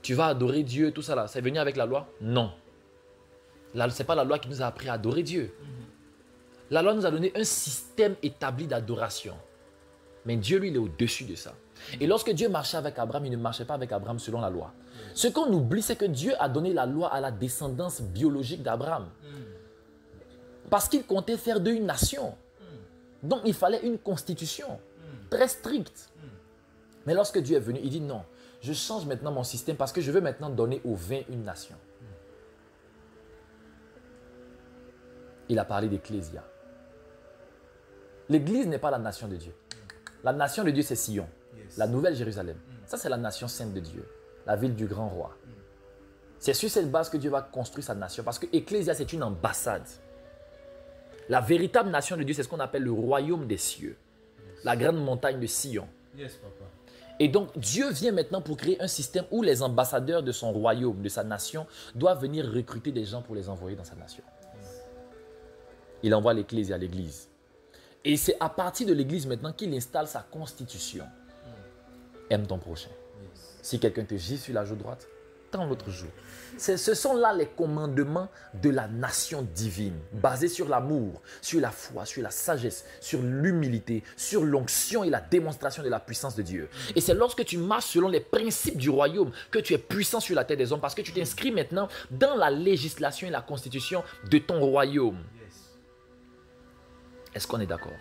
Tu vas adorer Dieu, tout ça là, c'est venu avec la loi? Non. Ce n'est pas la loi qui nous a appris à adorer Dieu. La loi nous a donné un système établi d'adoration. Mais Dieu, lui, il est au-dessus de ça. Et lorsque Dieu marchait avec Abraham, il ne marchait pas avec Abraham selon la loi. Ce qu'on oublie, c'est que Dieu a donné la loi à la descendance biologique d'Abraham. Parce qu'il comptait faire d'eux une nation. Donc, il fallait une constitution très stricte. Mais lorsque Dieu est venu, il dit non, je change maintenant mon système parce que je veux maintenant donner aux 20 une nation. Il a parlé d'Ecclésia. L'Église n'est pas la nation de Dieu. La nation de Dieu, c'est Sion, la nouvelle Jérusalem. Ça, c'est la nation sainte de Dieu, la ville du grand roi. C'est sur cette base que Dieu va construire sa nation parce que Ecclésia, c'est une ambassade. La véritable nation de Dieu, c'est ce qu'on appelle le royaume des cieux, la grande montagne de Sion. Et donc, Dieu vient maintenant pour créer un système où les ambassadeurs de son royaume, de sa nation, doivent venir recruter des gens pour les envoyer dans sa nation. Il envoie l'Ecclésia, l'Église. Et c'est à partir de l'Église maintenant qu'il installe sa constitution. Aime ton prochain. Si quelqu'un te gifle sur la joue droite, tends l'autre joue. Ce sont là les commandements de la nation divine, basés sur l'amour, sur la foi, sur la sagesse, sur l'humilité, sur l'onction et la démonstration de la puissance de Dieu. Et c'est lorsque tu marches selon les principes du royaume que tu es puissant sur la terre des hommes parce que tu t'inscris maintenant dans la législation et la constitution de ton royaume. Est-ce qu'on est d'accord?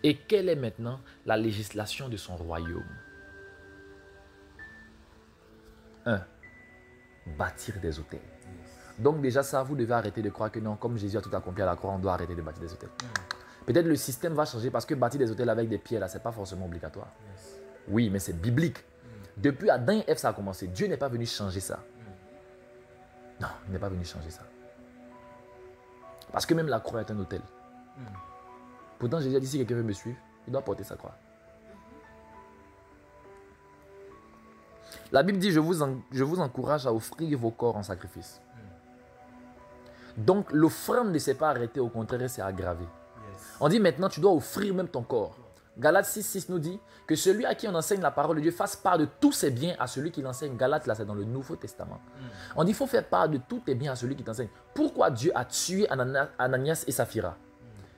Et quelle est maintenant la législation de son royaume? 1. Bâtir des hôtels. Donc déjà ça, vous devez arrêter de croire que non, comme Jésus a tout accompli à la croix, on doit arrêter de bâtir des hôtels. Peut-être le système va changer parce que bâtir des hôtels avec des pierres, là, ce n'est pas forcément obligatoire. Oui, mais c'est biblique. Depuis Adam et Ève, ça a commencé. Dieu n'est pas venu changer ça. Non, il n'est pas venu changer ça. Parce que même la croix est un hôtel. Pourtant, Jésus a dit, si quelqu'un veut me suivre, il doit porter sa croix. La Bible dit, je vous encourage à offrir vos corps en sacrifice. Donc, l'offrande ne s'est pas arrêtée, au contraire, c'est aggravé. On dit maintenant, tu dois offrir même ton corps. Galates 6,6 nous dit que celui à qui on enseigne la parole de Dieu fasse part de tous ses biens à celui qui l'enseigne. Galates, là, c'est dans le Nouveau Testament. On dit, il faut faire part de tous tes biens à celui qui t'enseigne. Pourquoi Dieu a tué Ananias et Saphira?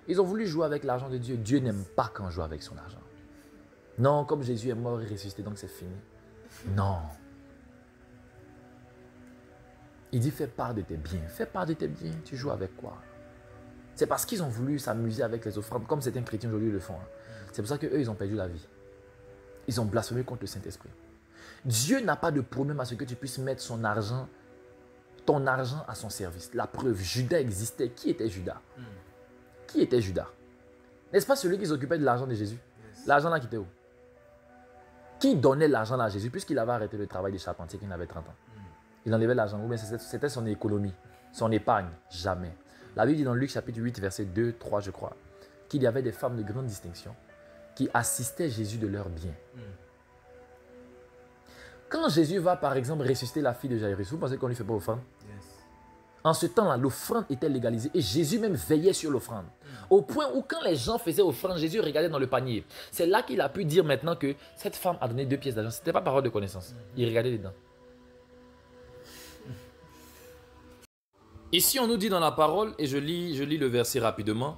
Ils ont voulu jouer avec l'argent de Dieu. Dieu n'aime pas quand on joue avec son argent. Non, comme Jésus est mort et ressuscité, donc c'est fini. Non. Il dit, fais part de tes biens. Fais part de tes biens. Tu joues avec quoi? C'est parce qu'ils ont voulu s'amuser avec les offrandes, comme certains chrétiens aujourd'hui le font. C'est pour ça qu'eux, ils ont perdu la vie. Ils ont blasphémé contre le Saint-Esprit. Dieu n'a pas de problème à ce que tu puisses mettre ton argent à son service. La preuve, Judas existait. Qui était Judas? Qui était Judas? N'est-ce pas celui qui s'occupait de l'argent de Jésus? L'argent là qui était où? Qui donnait l'argent à Jésus puisqu'il avait arrêté le travail des charpentiers qu'il avait 30 ans? Il enlevait l'argent. Ou bien c'était son économie, son épargne? Jamais. La Bible dit dans Luc chapitre 8, verset 2, 3, je crois, qu'il y avait des femmes de grande distinction qui assistaient Jésus de leurs biens. Quand Jésus va, par exemple, ressusciter la fille de Jairus, vous pensez qu'on ne lui fait pas offrande? En ce temps-là, l'offrande était légalisée et Jésus même veillait sur l'offrande. Au point où quand les gens faisaient offrande, Jésus regardait dans le panier. C'est là qu'il a pu dire maintenant que cette femme a donné 2 pièces d'argent. Ce n'était pas parole de connaissance. Il regardait dedans. Ici, on nous dit dans la parole, et je lis le verset rapidement,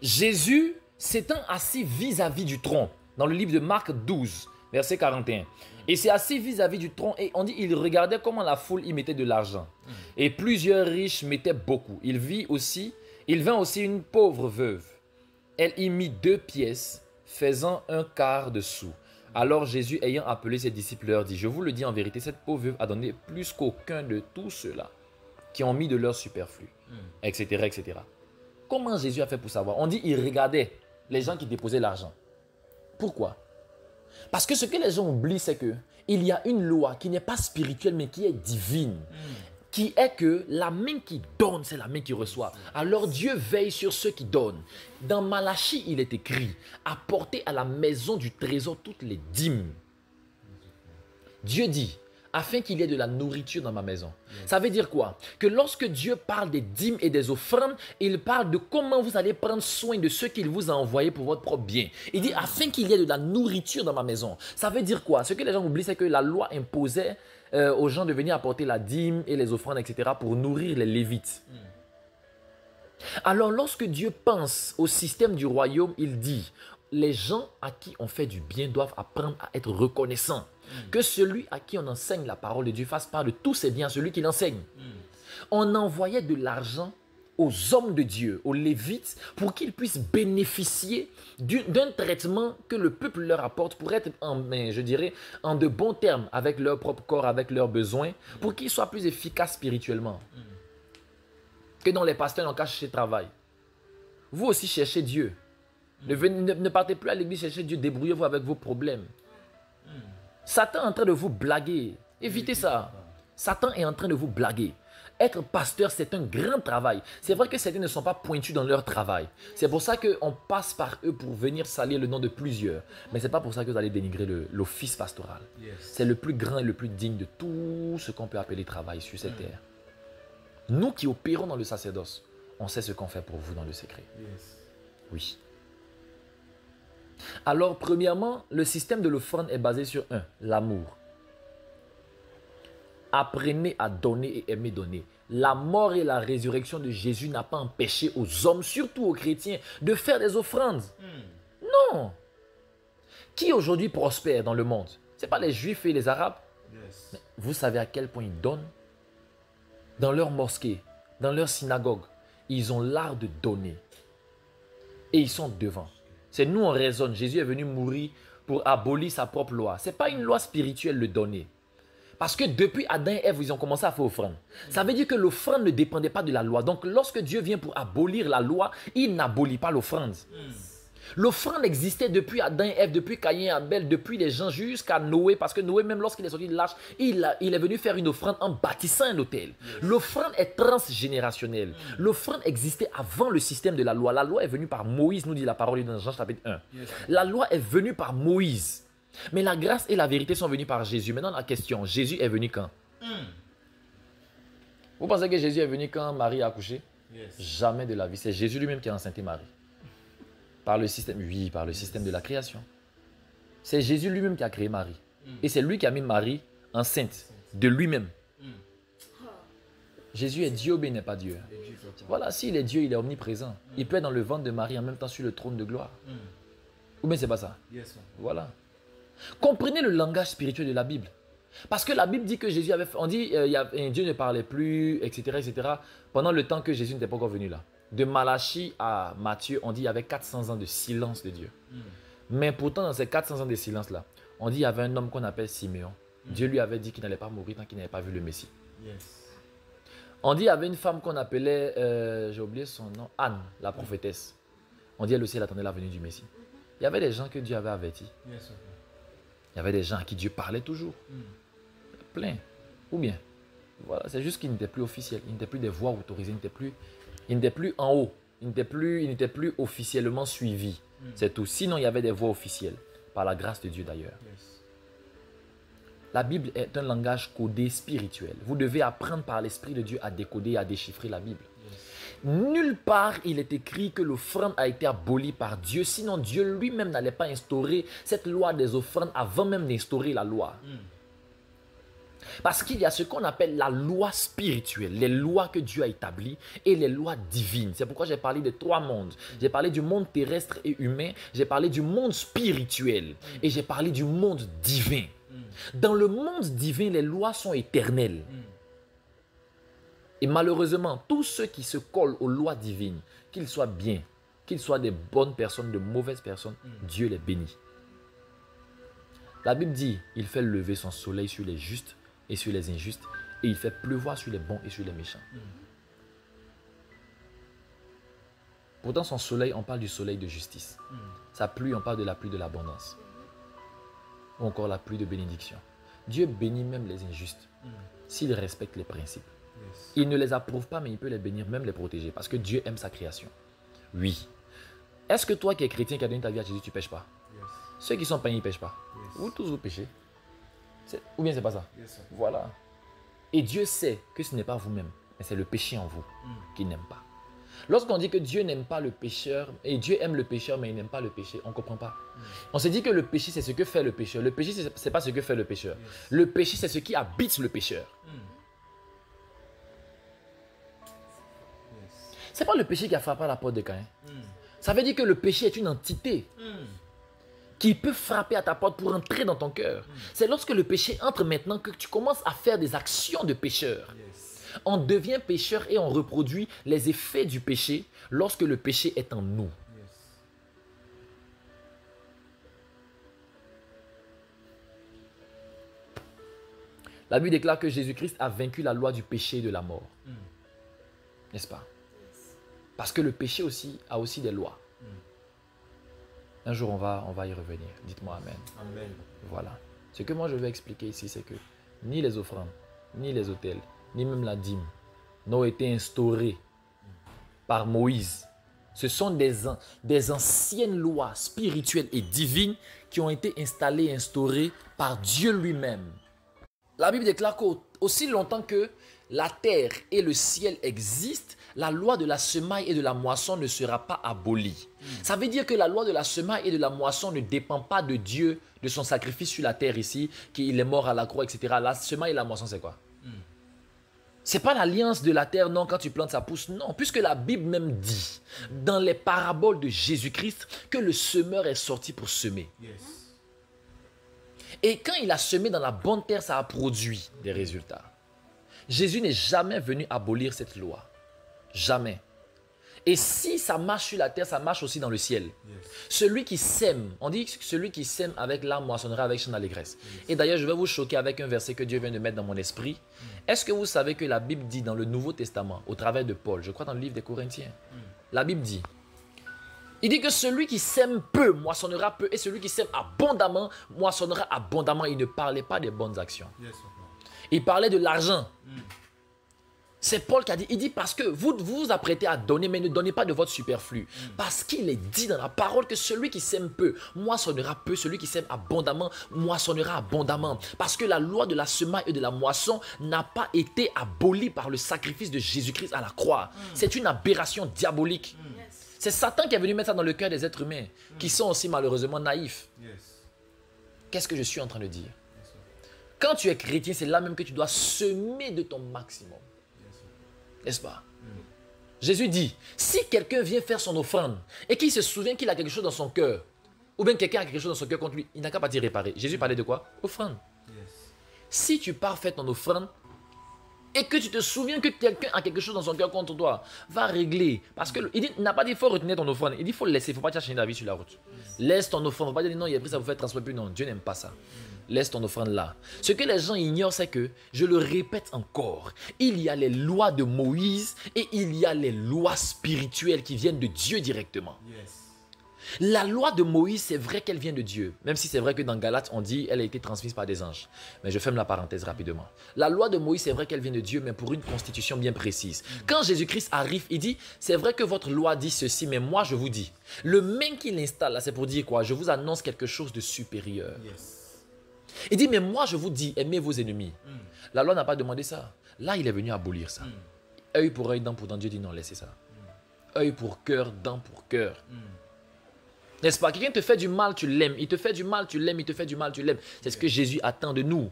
Jésus s'étant assis vis-à-vis du tronc, dans le livre de Marc 12, verset 41. Et c'est assis vis-à-vis du tronc, et on dit, il regardait comment la foule y mettait de l'argent. Et plusieurs riches mettaient beaucoup. Il vint aussi une pauvre veuve. Elle y mit 2 pièces, faisant 1/4 de sou. Alors Jésus, ayant appelé ses disciples, leur dit, je vous le dis en vérité, cette pauvre veuve a donné plus qu'aucun de tous ceux-là qui ont mis de leur superflu, etc., etc. Comment Jésus a fait pour savoir? On dit il regardait les gens qui déposaient l'argent. Pourquoi? Parce que ce que les gens oublient, c'est que il y a une loi qui n'est pas spirituelle, mais qui est divine. Qui est que la main qui donne, c'est la main qui reçoit. Alors Dieu veille sur ceux qui donnent. Dans Malachie, il est écrit, apportez à la maison du trésor toutes les dîmes. Dieu dit, afin qu'il y ait de la nourriture dans ma maison. Ça veut dire quoi? Que lorsque Dieu parle des dîmes et des offrandes, il parle de comment vous allez prendre soin de ceux qu'il vous a envoyés pour votre propre bien. Il dit, afin qu'il y ait de la nourriture dans ma maison. Ça veut dire quoi? Ce que les gens oublient, c'est que la loi imposait aux gens de venir apporter la dîme et les offrandes, etc. pour nourrir les Lévites. Alors, lorsque Dieu pense au système du royaume, il dit, les gens à qui on fait du bien doivent apprendre à être reconnaissants. Que celui à qui on enseigne la parole de Dieu fasse part de tous ses biens à celui qui l'enseigne. On envoyait de l'argent aux hommes de Dieu, aux Lévites, pour qu'ils puissent bénéficier d'un traitement que le peuple leur apporte pour être, je dirais, en de bons termes avec leur propre corps, avec leurs besoins, pour qu'ils soient plus efficaces spirituellement. Que dans les pasteurs n'ont qu'à chercher travail. Vous aussi cherchez Dieu. Ne partez plus à l'église chercher Dieu, débrouillez-vous avec vos problèmes. Satan est en train de vous blaguer. Évitez ça. Satan est en train de vous blaguer. Être pasteur, c'est un grand travail. C'est vrai que certains ne sont pas pointus dans leur travail. C'est pour ça qu'on passe par eux pour venir salir le nom de plusieurs. Mais ce n'est pas pour ça que vous allez dénigrer l'office pastoral. C'est le plus grand et le plus digne de tout ce qu'on peut appeler travail sur cette terre. Nous qui opérons dans le sacerdoce, on sait ce qu'on fait pour vous dans le secret. Oui. Alors, premièrement, le système de l'offrande est basé sur l'amour. Apprenez à donner et aimer donner. La mort et la résurrection de Jésus n'a pas empêché aux hommes, surtout aux chrétiens, de faire des offrandes. Non. Qui aujourd'hui prospère dans le monde? Ce n'est pas les Juifs et les Arabes. Mais vous savez à quel point ils donnent? Dans leur mosquée, dans leur synagogue, ils ont l'art de donner. Et ils sont devant. C'est nous, on raisonne. Jésus est venu mourir pour abolir sa propre loi. Ce n'est pas une loi spirituelle le donner. Parce que depuis Adam et Ève, ils ont commencé à faire offrande. Ça veut dire que l'offrande ne dépendait pas de la loi. Donc lorsque Dieu vient pour abolir la loi, il n'abolit pas l'offrande. L'offrande existait depuis Adam et Ève, depuis Caïn et Abel, depuis les gens jusqu'à Noé. Parce que Noé, même lorsqu'il est sorti de l'arche, il est venu faire une offrande en bâtissant un autel. L'offrande est transgénérationnelle. L'offrande existait avant le système de la loi. La loi est venue par Moïse, nous dit la parole dans Jean chapitre 1. La loi est venue par Moïse. Mais la grâce et la vérité sont venues par Jésus. Maintenant, la question, Jésus est venu quand? Vous pensez que Jésus est venu quand Marie a accouché? Jamais de la vie. C'est Jésus lui-même qui a enceinté Marie. Par le système, oui, par le système de la création. C'est Jésus lui-même qui a créé Marie. Et c'est lui qui a mis Marie enceinte de lui-même. Jésus est Dieu, mais il n'est pas Dieu. Voilà, s'il est Dieu, il est omniprésent. Il peut être dans le ventre de Marie en même temps sur le trône de gloire. Ou bien c'est pas ça? Voilà. Comprenez le langage spirituel de la Bible. Parce que la Bible dit que Jésus avait... On dit Dieu ne parlait plus, etc., etc. pendant le temps que Jésus n'était pas encore venu là. De Malachie à Matthieu, on dit qu'il y avait 400 ans de silence de Dieu. Mais pourtant, dans ces 400 ans de silence-là, on dit qu'il y avait un homme qu'on appelle Siméon. Dieu lui avait dit qu'il n'allait pas mourir tant qu'il n'avait pas vu le Messie. On dit qu'il y avait une femme qu'on appelait, j'ai oublié son nom, Anne, la prophétesse. On dit elle aussi, elle attendait la venue du Messie. Il y avait des gens que Dieu avait avertis. Il y avait des gens à qui Dieu parlait toujours. Plein. Ou bien, voilà, c'est juste qu'il n'était plus officiel. Il n'était plus des voix autorisées. Il n'était plus en haut. Il n'était plus officiellement suivi. C'est tout. Sinon, il y avait des voix officielles. Par la grâce de Dieu d'ailleurs. La Bible est un langage codé spirituel. Vous devez apprendre par l'Esprit de Dieu à décoder et à déchiffrer la Bible. Nulle part il est écrit que l'offrande a été abolie par Dieu. Sinon, Dieu lui-même n'allait pas instaurer cette loi des offrandes avant même d'instaurer la loi. Parce qu'il y a ce qu'on appelle la loi spirituelle, les lois que Dieu a établies et les lois divines. C'est pourquoi j'ai parlé de 3 mondes. J'ai parlé du monde terrestre et humain, j'ai parlé du monde spirituel et j'ai parlé du monde divin. Dans le monde divin, les lois sont éternelles. Et malheureusement, tous ceux qui se collent aux lois divines, qu'ils soient bien, qu'ils soient des bonnes personnes, de mauvaises personnes, Dieu les bénit. La Bible dit, il fait lever son soleil sur les justes et sur les injustes, et il fait pleuvoir sur les bons et sur les méchants. Pourtant, son soleil, on parle du soleil de justice. Sa pluie, on parle de la pluie de l'abondance. Ou encore la pluie de bénédiction. Dieu bénit même les injustes, s'ils respectent les principes. Il ne les approuve pas, mais il peut les bénir, même les protéger, parce que Dieu aime sa création. Oui. Est-ce que toi qui es chrétien, qui as donné ta vie à Jésus, tu ne pêches pas? Ceux qui sont païens, ils ne pêchent pas. Vous tous vous péchez. Ou bien c'est pas ça? Voilà. Et Dieu sait que ce n'est pas vous-même, mais c'est le péché en vous qui n'aime pas. Lorsqu'on dit que Dieu n'aime pas le pécheur, et Dieu aime le pécheur, mais il n'aime pas le péché, on ne comprend pas. On se dit que le péché, c'est ce que fait le pécheur. Le péché, ce n'est pas ce que fait le pécheur. Le péché, c'est ce qui habite le pécheur. Ce n'est pas le péché qui a frappé à la porte de Caïn. Ça veut dire que le péché est une entité qui peut frapper à ta porte pour entrer dans ton cœur. C'est lorsque le péché entre maintenant que tu commences à faire des actions de pécheur. On devient pécheur et on reproduit les effets du péché lorsque le péché est en nous. La Bible déclare que Jésus-Christ a vaincu la loi du péché et de la mort. N'est-ce pas? Parce que le péché aussi a aussi des lois. Un jour, on va y revenir. Dites-moi Amen. Amen. Voilà. Ce que moi je veux expliquer ici, c'est que ni les offrandes, ni les autels, ni même la dîme n'ont été instaurés par Moïse. Ce sont des anciennes lois spirituelles et divines qui ont été installées et instaurées par Dieu lui-même. La Bible déclare qu'aussi longtemps que la terre et le ciel existent, la loi de la semaille et de la moisson ne sera pas abolie. Ça veut dire que la loi de la semaille et de la moisson ne dépend pas de Dieu, de son sacrifice sur la terre ici, qu'il est mort à la croix, etc. La semaille et la moisson, c'est quoi? C'est pas l'alliance de la terre, non, quand tu plantes, ça pousse. Non, puisque la Bible même dit, dans les paraboles de Jésus-Christ, que le semeur est sorti pour semer. Et quand il a semé dans la bonne terre, ça a produit des résultats. Jésus n'est jamais venu abolir cette loi. Jamais. Et si ça marche sur la terre, ça marche aussi dans le ciel. Celui qui sème, on dit que celui qui sème avec l'âme moissonnera avec chant d'allégresse. Et d'ailleurs, je vais vous choquer avec un verset que Dieu vient de mettre dans mon esprit. Est-ce que vous savez que la Bible dit dans le Nouveau Testament, au travers de Paul, je crois dans le livre des Corinthiens, la Bible dit, il dit que celui qui sème peu moissonnera peu et celui qui sème abondamment moissonnera abondamment. Il ne parlait pas des bonnes actions. Il parlait de l'argent. C'est Paul qui a dit, il dit parce que vous vous apprêtez à donner, mais ne donnez pas de votre superflu. Parce qu'il est dit dans la parole que celui qui sème peu, moissonnera peu, celui qui sème abondamment, moissonnera abondamment. Parce que la loi de la semaille et de la moisson n'a pas été abolie par le sacrifice de Jésus-Christ à la croix. C'est une aberration diabolique. C'est Satan qui est venu mettre ça dans le cœur des êtres humains, qui sont aussi malheureusement naïfs. Qu'est-ce que je suis en train de dire? Quand tu es chrétien, c'est là même que tu dois semer de ton maximum. N'est-ce pas? Jésus dit, si quelqu'un vient faire son offrande et qu'il se souvient qu'il a quelque chose dans son cœur, ou bien quelqu'un a quelque chose dans son cœur contre lui, il n'a qu'à partir réparer. Jésus parlait de quoi? Offrande. Si tu pars faire ton offrande et que tu te souviens que quelqu'un a quelque chose dans son cœur contre toi, va régler. Parce qu'il n'a pas dit qu'il faut retenir ton offrande. Il dit qu'il faut le laisser, il ne faut pas changer ta vie sur la route. Laisse ton offrande. Il ne faut pas dire non, il a pris ça vous faire transporter. Non, Dieu n'aime pas ça. Laisse ton offrande là. Ce que les gens ignorent, c'est que, je le répète encore, il y a les lois de Moïse et il y a les lois spirituelles qui viennent de Dieu directement. La loi de Moïse, c'est vrai qu'elle vient de Dieu. Même si c'est vrai que dans Galates, on dit qu'elle a été transmise par des anges. Mais je ferme la parenthèse rapidement. La loi de Moïse, c'est vrai qu'elle vient de Dieu, mais pour une constitution bien précise. Quand Jésus-Christ arrive, il dit, c'est vrai que votre loi dit ceci, mais moi je vous dis. Le même qu'il installe là, c'est pour dire quoi? Je vous annonce quelque chose de supérieur. Il dit, mais moi je vous dis, aimez vos ennemis. La loi n'a pas demandé ça. Là, il est venu abolir ça. Œil pour œil, dent pour dent. Dieu dit non, laissez ça. Œil pour cœur, dent pour cœur. N'est-ce pas? Quelqu'un te fait du mal, tu l'aimes. Il te fait du mal, tu l'aimes. Il te fait du mal, tu l'aimes. C'est ce que Jésus attend de nous.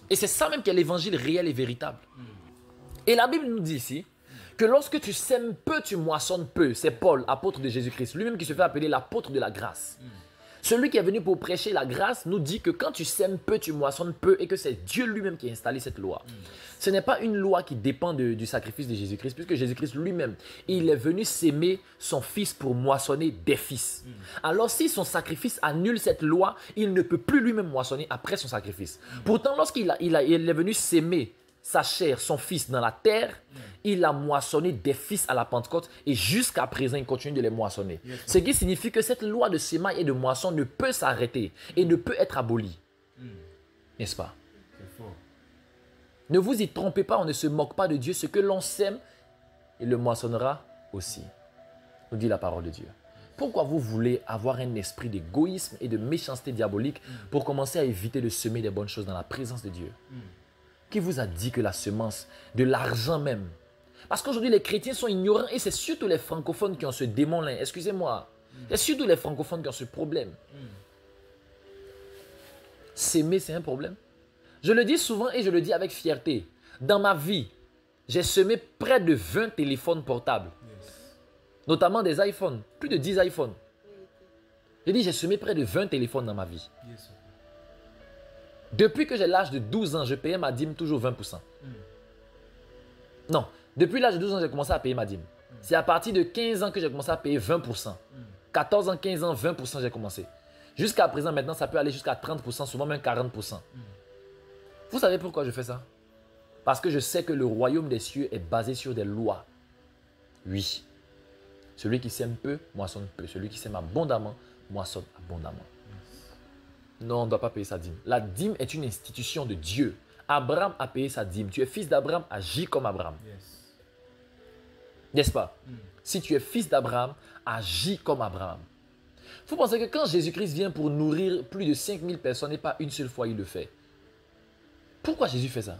Et c'est ça même qui est l'évangile réel et véritable. Et la Bible nous dit ici que lorsque tu sèmes peu, tu moissonnes peu. C'est Paul, apôtre de Jésus-Christ, lui-même qui se fait appeler l'apôtre de la grâce. Celui qui est venu pour prêcher la grâce nous dit que quand tu sèmes peu, tu moissonnes peu et que c'est Dieu lui-même qui a installé cette loi. Ce n'est pas une loi qui dépend du sacrifice de Jésus-Christ, puisque Jésus-Christ lui-même, il est venu s'aimer son fils pour moissonner des fils. Alors si son sacrifice annule cette loi, il ne peut plus lui-même moissonner après son sacrifice. Pourtant, lorsqu'il il est venu s'aimer sa chair, son fils dans la terre, il a moissonné des fils à la Pentecôte et jusqu'à présent, il continue de les moissonner. Ce qui signifie que cette loi de sémaille et de moisson ne peut s'arrêter et ne peut être abolie. N'est-ce pas? Ne vous y trompez pas, on ne se moque pas de Dieu. Ce que l'on sème, il le moissonnera aussi, nous dit la parole de Dieu. Pourquoi vous voulez avoir un esprit d'égoïsme et de méchanceté diabolique pour commencer à éviter de semer des bonnes choses dans la présence de Dieu? Qui vous a dit que la semence, de l'argent même? Parce qu'aujourd'hui, les chrétiens sont ignorants et c'est surtout les francophones qui ont ce démon-là. Excusez-moi. C'est surtout les francophones qui ont ce problème. S'aimer, c'est un problème. Je le dis souvent et je le dis avec fierté. Dans ma vie, j'ai semé près de 20 téléphones portables. Notamment des iPhones. Plus de 10 iPhones. J'ai semé près de 20 téléphones dans ma vie. Depuis que j'ai l'âge de 12 ans, je payais ma dîme toujours 20%. Non, depuis l'âge de 12 ans, j'ai commencé à payer ma dîme. C'est à partir de 15 ans que j'ai commencé à payer 20%. 14 ans, 15 ans, 20% j'ai commencé. Jusqu'à présent, maintenant, ça peut aller jusqu'à 30%, souvent même 40%. Vous savez pourquoi je fais ça? Parce que je sais que le royaume des cieux est basé sur des lois. Oui. Celui qui sème peu, moissonne peu. Celui qui sème abondamment, moissonne abondamment. Non, on ne doit pas payer sa dîme. La dîme est une institution de Dieu. Abraham a payé sa dîme. Tu es fils d'Abraham, agis comme Abraham. N'est-ce pas? Si tu es fils d'Abraham, agis comme Abraham. Vous pensez que quand Jésus-Christ vient pour nourrir plus de 5000 personnes et pas une seule fois, il le fait? Pourquoi Jésus fait ça?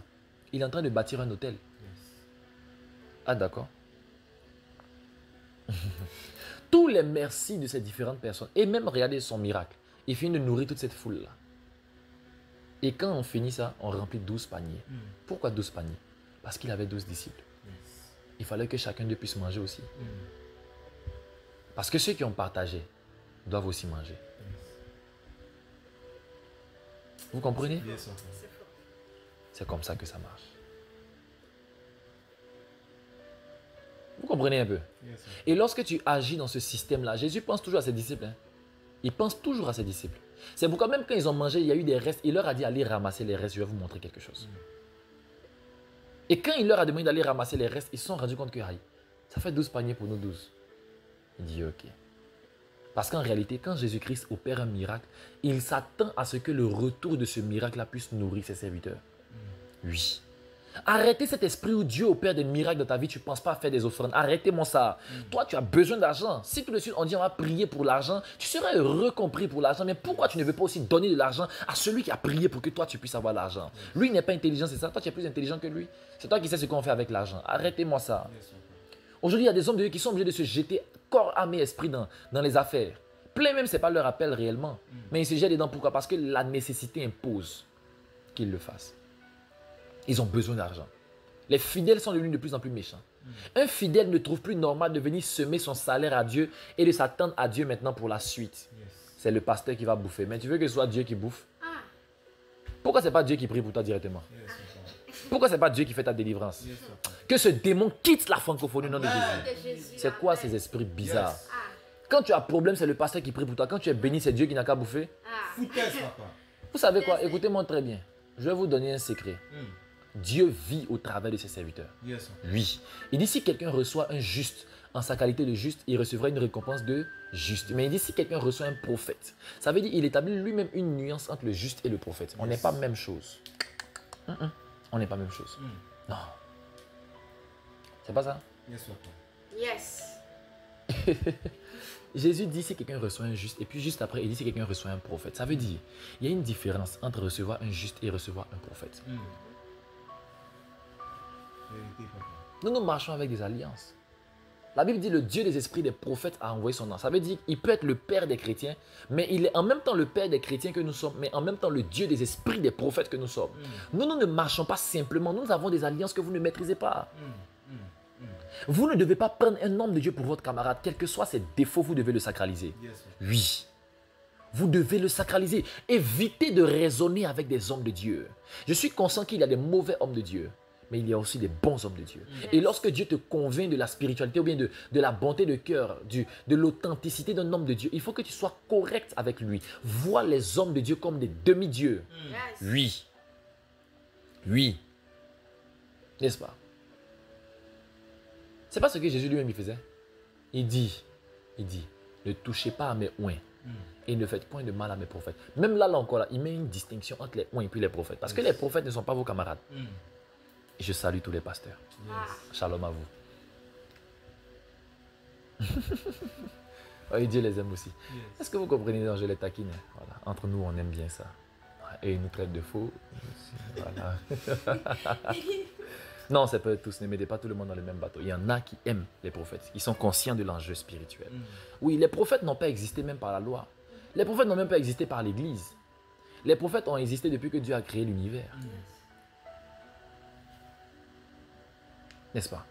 Il est en train de bâtir un hôtel. Ah d'accord. Tous les merci de ces différentes personnes, et même regardez son miracle. Il finit de nourrir toute cette foule-là. Et quand on finit ça, on remplit 12 paniers. Pourquoi 12 paniers? Parce qu'il avait 12 disciples. Il fallait que chacun d'eux puisse manger aussi. Parce que ceux qui ont partagé doivent aussi manger. Vous comprenez? C'est comme ça que ça marche. Vous comprenez un peu? Et lorsque tu agis dans ce système-là, Jésus pense toujours à ses disciples. Il pense toujours à ses disciples. C'est pourquoi même quand ils ont mangé, il y a eu des restes. Il leur a dit, allez ramasser les restes, je vais vous montrer quelque chose. Et quand il leur a demandé d'aller ramasser les restes, ils se sont rendus compte que ça fait 12 paniers pour nous 12. Il dit, ok. Parce qu'en réalité, quand Jésus-Christ opère un miracle, il s'attend à ce que le retour de ce miracle-là puisse nourrir ses serviteurs. Oui. Arrêtez cet esprit où Dieu opère des miracles dans ta vie, tu ne penses pas à faire des offrandes. Arrêtez-moi ça. Toi, tu as besoin d'argent. Si tout de suite on dit on va prier pour l'argent, tu seras heureux qu'on prie pour l'argent. Mais pourquoi tu ne veux pas aussi donner de l'argent à celui qui a prié pour que toi tu puisses avoir l'argent? Lui il n'est pas intelligent, c'est ça? Toi tu es plus intelligent que lui. C'est toi qui sais ce qu'on fait avec l'argent. Arrêtez-moi ça. Aujourd'hui, il y a des hommes de Dieu qui sont obligés de se jeter corps, âme et esprit dans les affaires. Plein même, ce n'est pas leur appel réellement. Mais ils se jettent dedans. Pourquoi? Parce que la nécessité impose qu'ils le fassent. Ils ont besoin d'argent. Les fidèles sont devenus de plus en plus méchants. Un fidèle ne trouve plus normal de venir semer son salaire à Dieu et de s'attendre à Dieu maintenant pour la suite. C'est le pasteur qui va bouffer. Mais tu veux que ce soit Dieu qui bouffe? Pourquoi ce n'est pas Dieu qui prie pour toi directement? Pourquoi ce n'est pas Dieu qui fait ta délivrance? Que ce démon quitte la francophonie au nom de Jésus. C'est quoi ces esprits bizarres? Quand tu as problème, c'est le pasteur qui prie pour toi. Quand tu es béni, c'est Dieu qui n'a qu'à bouffer. Vous savez quoi? Écoutez-moi très bien. Je vais vous donner un secret. Dieu vit au travers de ses serviteurs. Oui. Il dit si quelqu'un reçoit un juste, en sa qualité de juste, il recevra une récompense de juste. Mais il dit si quelqu'un reçoit un prophète, ça veut dire qu'il établit lui-même une nuance entre le juste et le prophète. On n'est pas même chose. On n'est pas même chose. Non. C'est pas ça? Yes. Jésus dit si quelqu'un reçoit un juste, et puis juste après, il dit si quelqu'un reçoit un prophète. Ça veut dire, il y a une différence entre recevoir un juste et recevoir un prophète. Nous marchons avec des alliances. La Bible dit le Dieu des esprits des prophètes a envoyé son nom. Ça veut dire qu'il peut être le père des chrétiens, mais il est en même temps le père des chrétiens que nous sommes, mais en même temps le Dieu des esprits des prophètes que nous sommes. Nous ne marchons pas simplement, nous avons des alliances que vous ne maîtrisez pas. Vous ne devez pas prendre un homme de Dieu pour votre camarade, quels que soient ses défauts, vous devez le sacraliser. Oui. Vous devez le sacraliser. Évitez de raisonner avec des hommes de Dieu. Je suis conscient qu'il y a des mauvais hommes de Dieu, mais il y a aussi des bons hommes de Dieu. Et lorsque Dieu te convainc de la spiritualité ou bien de la bonté de cœur, de l'authenticité d'un homme de Dieu, il faut que tu sois correct avec lui. Vois les hommes de Dieu comme des demi-dieux. Oui. Oui. N'est-ce pas? C'est pas ce que Jésus lui-même faisait. Il dit, ne touchez pas à mes oins. Et ne faites point de mal à mes prophètes. Même là encore, là, il met une distinction entre les oins et puis les prophètes. Parce que les prophètes ne sont pas vos camarades. Et je salue tous les pasteurs. Shalom à vous. Oui, Dieu les aime aussi. Est-ce que vous comprenez? Je les taquine. Voilà. Entre nous, on aime bien ça. Et ils nous traitent de faux. Voilà. Non, c'est pas tous. Ne mettez pas tout le monde dans le même bateau. Il y en a qui aiment les prophètes. Ils sont conscients de l'enjeu spirituel. Oui, les prophètes n'ont pas existé même par la loi. Les prophètes n'ont même pas existé par l'Église. Les prophètes ont existé depuis que Dieu a créé l'univers. N'est-ce pas?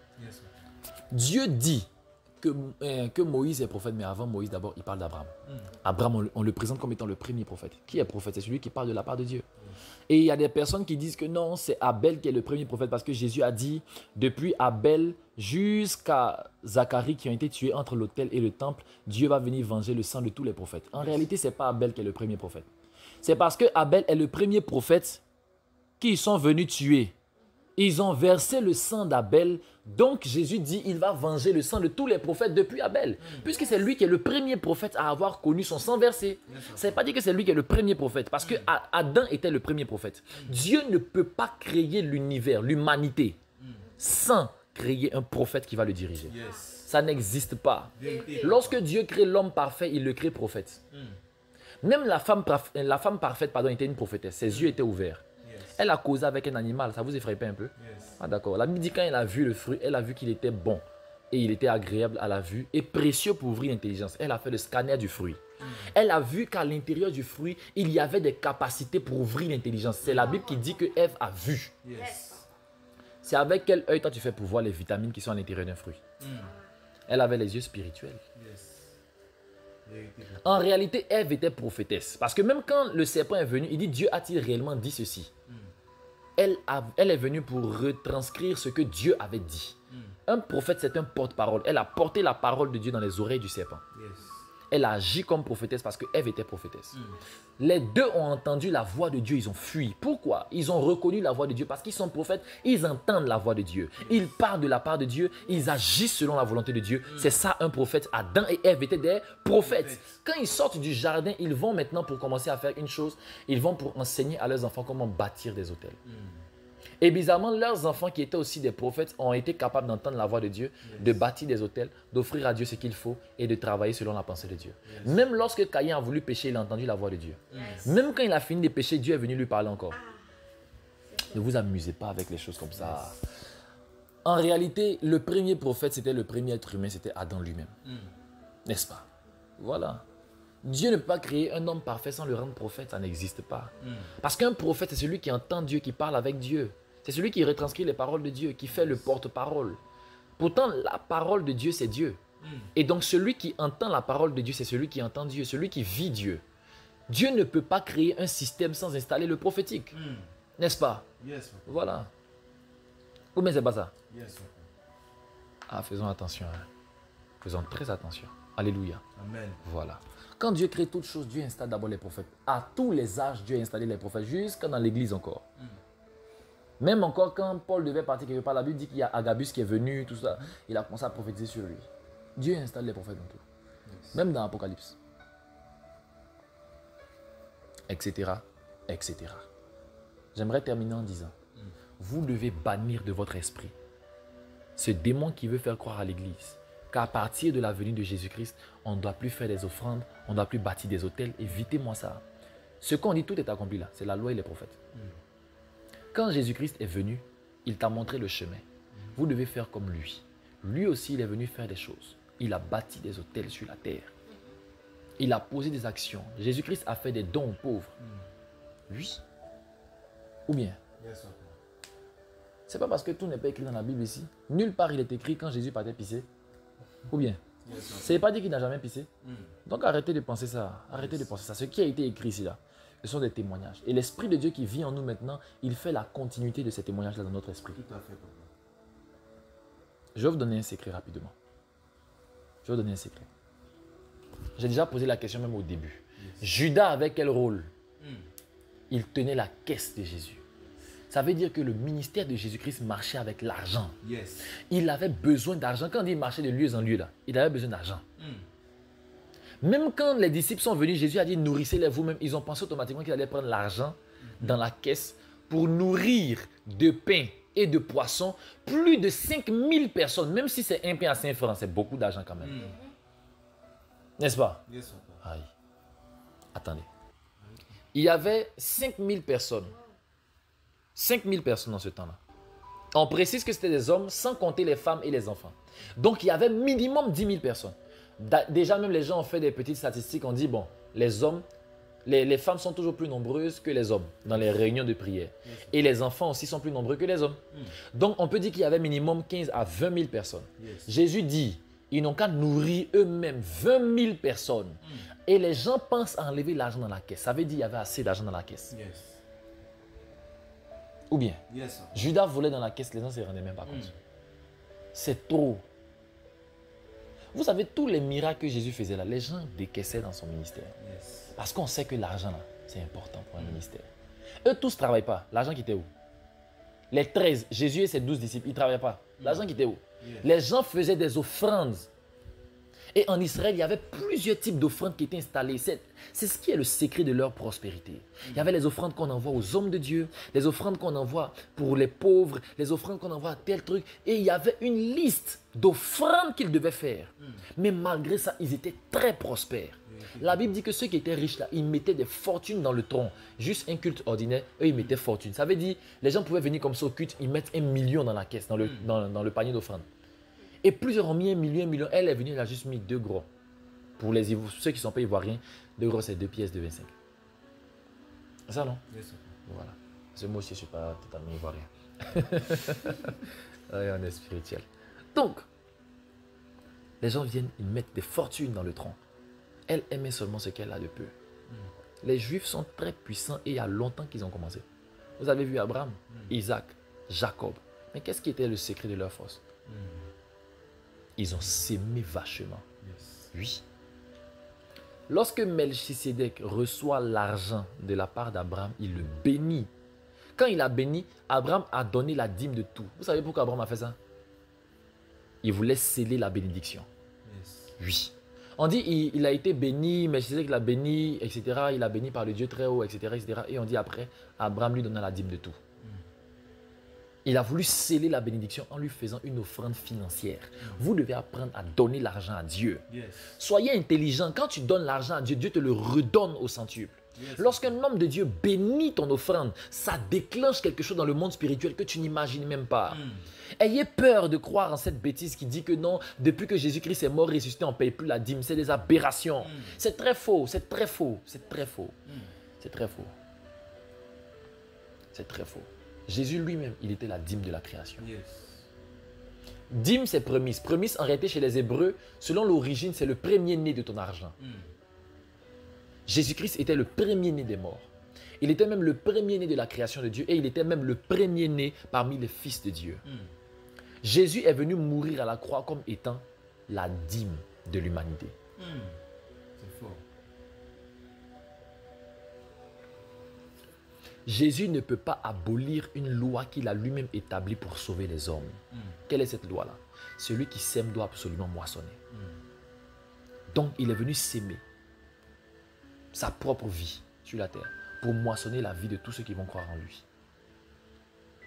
Dieu dit que Moïse est prophète, mais avant Moïse, d'abord, il parle d'Abraham. Abraham, on le présente comme étant le premier prophète. Qui est prophète? C'est celui qui parle de la part de Dieu. Et il y a des personnes qui disent que non, c'est Abel qui est le premier prophète parce que Jésus a dit, depuis Abel jusqu'à Zacharie qui ont été tués entre l'autel et le temple, Dieu va venir venger le sang de tous les prophètes. En réalité, ce n'est pas Abel qui est le premier prophète. C'est parce que Abel est le premier prophète qu'ils sont venus tuer. Ils ont versé le sang d'Abel. Donc Jésus dit il va venger le sang de tous les prophètes depuis Abel. Puisque c'est lui qui est le premier prophète à avoir connu son sang versé. Ça ne veut pas dire que c'est lui qui est le premier prophète. Parce que Adam était le premier prophète. Dieu ne peut pas créer l'univers, l'humanité, sans créer un prophète qui va le diriger. Ça n'existe pas. Lorsque Dieu crée l'homme parfait, il le crée prophète. Même la femme parfaite, était une prophétesse. Ses yeux étaient ouverts. Elle a causé avec un animal, ça vous effraie pas un peu? Ah d'accord. La Bible dit quand elle a vu le fruit, elle a vu qu'il était bon et il était agréable à la vue et précieux pour ouvrir l'intelligence. Elle a fait le scanner du fruit. Elle a vu qu'à l'intérieur du fruit, il y avait des capacités pour ouvrir l'intelligence. C'est la Bible qui dit que Ève a vu. C'est avec quel œil toi tu fais pour voir les vitamines qui sont à l'intérieur d'un fruit? Elle avait les yeux spirituels. En réalité, Ève était prophétesse. Parce que même quand le serpent est venu, il dit Dieu a-t-il réellement dit ceci? Elle est venue pour retranscrire ce que Dieu avait dit. Un prophète, c'est un porte-parole. Elle a porté la parole de Dieu dans les oreilles du serpent. Elle a agi comme prophétesse parce que Ève était prophétesse. Les deux ont entendu la voix de Dieu, ils ont fui. Pourquoi? Ils ont reconnu la voix de Dieu parce qu'ils sont prophètes, ils entendent la voix de Dieu. Ils parlent de la part de Dieu, ils agissent selon la volonté de Dieu. C'est ça un prophète. Adam et Ève étaient des prophètes. Quand ils sortent du jardin, ils vont maintenant pour commencer à faire une chose. Ils vont pour enseigner à leurs enfants comment bâtir des autels. Et bizarrement, leurs enfants qui étaient aussi des prophètes ont été capables d'entendre la voix de Dieu, de bâtir des autels, d'offrir à Dieu ce qu'il faut et de travailler selon la pensée de Dieu. Même lorsque Caïn a voulu pécher, il a entendu la voix de Dieu. Même quand il a fini de pécher, Dieu est venu lui parler encore. Ne vous amusez pas avec les choses comme ça. En réalité, le premier prophète, c'était le premier être humain, c'était Adam lui-même. N'est-ce pas? Voilà. Dieu ne peut pas créer un homme parfait sans le rendre prophète, ça n'existe pas. Parce qu'un prophète, c'est celui qui entend Dieu, qui parle avec Dieu. C'est celui qui retranscrit les paroles de Dieu, qui fait le porte-parole. Pourtant, la parole de Dieu, c'est Dieu. Et donc, celui qui entend la parole de Dieu, c'est celui qui entend Dieu, celui qui vit Dieu. Dieu ne peut pas créer un système sans installer le prophétique. N'est-ce pas? Voilà. Ou bien c'est pas ça? Ah, faisons attention. Faisons très attention. Alléluia. Amen. Voilà. Quand Dieu crée toutes choses, Dieu installe d'abord les prophètes. À tous les âges, Dieu a installé les prophètes, jusqu'à dans l'église encore. Même encore quand Paul devait partir quelque part, la Bible dit qu'il y a Agabus qui est venu, tout ça. Il a commencé à prophétiser sur lui. Dieu installe les prophètes dans tout. Même dans l'Apocalypse. Etc. Etc. J'aimerais terminer en disant, vous devez bannir de votre esprit ce démon qui veut faire croire à l'église qu'à partir de la venue de Jésus-Christ, on ne doit plus faire des offrandes, on ne doit plus bâtir des hôtels. Évitez-moi ça. Ce qu'on dit, tout est accompli là. C'est la loi et les prophètes. Quand Jésus-Christ est venu, il t'a montré le chemin. Vous devez faire comme lui. lui aussi, il est venu faire des choses. Il a bâti des hôtels sur la terre. Il a posé des actions. Jésus-Christ a fait des dons aux pauvres. Oui. Ou bien? C'est pas parce que tout n'est pas écrit dans la Bible ici. Nulle part il est écrit quand Jésus partait pisser. Ou bien? C'est pas dit qu'il n'a jamais pissé. Donc arrêtez de penser ça. Arrêtez de penser ça. Ce qui a été écrit ici là, ce sont des témoignages. Et l'Esprit de Dieu qui vit en nous maintenant, il fait la continuité de ces témoignages-là dans notre esprit. Tout à fait, papa. Je vais vous donner un secret rapidement. Je vais vous donner un secret. J'ai déjà posé la question même au début. Judas avait quel rôle? Il tenait la caisse de Jésus. Ça veut dire que le ministère de Jésus-Christ marchait avec l'argent. Il avait besoin d'argent. Quand il marchait de lieu en lieu, là, il avait besoin d'argent. Même quand les disciples sont venus, Jésus a dit nourrissez-les vous-même. Ils ont pensé automatiquement qu'il allait prendre l'argent dans la caisse pour nourrir de pain et de poisson plus de 5000 personnes. Même si c'est un pain à 5 francs, c'est beaucoup d'argent quand même. N'est-ce pas? Aïe. Attendez. Il y avait 5000 personnes. 5000 personnes dans ce temps-là. On précise que c'était des hommes sans compter les femmes et les enfants. Donc il y avait minimum 10 000 personnes. Déjà même les gens ont fait des petites statistiques. On dit bon, les hommes, les femmes sont toujours plus nombreuses que les hommes dans les réunions de prière. Et les enfants aussi sont plus nombreux que les hommes. Donc on peut dire qu'il y avait minimum 15 à 20 000 personnes. Jésus dit, ils n'ont qu'à nourrir eux-mêmes 20 000 personnes. Et les gens pensent à enlever l'argent dans la caisse. Ça veut dire qu'il y avait assez d'argent dans la caisse. Ou bien, Judas volait dans la caisse, les gens ne se rendaient même pas compte. C'est trop. Vous savez, tous les miracles que Jésus faisait là, les gens décaissaient dans son ministère. Parce qu'on sait que l'argent là, c'est important pour un ministère. Eux tous ne travaillent pas. L'argent qui était où? Les 13, Jésus et ses 12 disciples, ils ne travaillaient pas. L'argent qui était où? Les gens faisaient des offrandes. Et en Israël, il y avait plusieurs types d'offrandes qui étaient installées. C'est ce qui est le secret de leur prospérité. Il y avait les offrandes qu'on envoie aux hommes de Dieu, les offrandes qu'on envoie pour les pauvres, les offrandes qu'on envoie à tel truc. Et il y avait une liste d'offrandes qu'ils devaient faire. Mais malgré ça, ils étaient très prospères. La Bible dit que ceux qui étaient riches là, ils mettaient des fortunes dans le tronc. Juste un culte ordinaire, eux ils mettaient fortune. Ça veut dire, les gens pouvaient venir comme ça au culte, ils mettent 1 million dans la caisse, dans le panier d'offrandes. Et plusieurs ont mis 1 million. Elle est venue, elle a juste mis 2 gros. Pour ceux qui ne sont pas ivoiriens, 2 gros, c'est 2 pièces de 25. C'est ça, non? Voilà. Ce mot aussi, je ne suis pas totalement ivoirien. On est spirituel. Donc, les gens viennent, ils mettent des fortunes dans le tronc. Elle aimait seulement ce qu'elle a de peu. Les Juifs sont très puissants et il y a longtemps qu'ils ont commencé. Vous avez vu Abraham, Isaac, Jacob. Mais qu'est-ce qui était le secret de leur force? Ils ont sémé vachement. Oui. Lorsque Melchisédek reçoit l'argent de la part d'Abraham, il le bénit. Quand il a béni, Abraham a donné la dîme de tout. Vous savez pourquoi Abraham a fait ça? Il voulait sceller la bénédiction. Oui. On dit il a été béni, Melchisédek l'a béni, etc. Il a béni par le Dieu très haut, etc., etc. Et on dit après, Abraham lui donna la dîme de tout. Il a voulu sceller la bénédiction en lui faisant une offrande financière. Vous devez apprendre à donner l'argent à Dieu. Soyez intelligent. Quand tu donnes l'argent à Dieu, Dieu te le redonne au centuple. Lorsqu'un homme de Dieu bénit ton offrande, ça déclenche quelque chose dans le monde spirituel que tu n'imagines même pas. Ayez peur de croire en cette bêtise qui dit que non, depuis que Jésus-Christ est mort ressuscité, on ne paye plus la dîme. C'est des aberrations. C'est très faux, c'est très faux, c'est très faux. C'est très faux. C'est très faux. Jésus lui-même, il était la dîme de la création. Dîme, c'est prémisse. Prémisse, en réalité, chez les Hébreux, selon l'origine, c'est le premier-né de ton argent. Jésus-Christ était le premier-né des morts. Il était même le premier-né de la création de Dieu et il était même le premier-né parmi les fils de Dieu. Jésus est venu mourir à la croix comme étant la dîme de l'humanité. C'est fort. Jésus ne peut pas abolir une loi qu'il a lui-même établie pour sauver les hommes. Quelle est cette loi-là? Celui qui sème doit absolument moissonner. Donc, il est venu s'aimer sa propre vie sur la terre pour moissonner la vie de tous ceux qui vont croire en lui.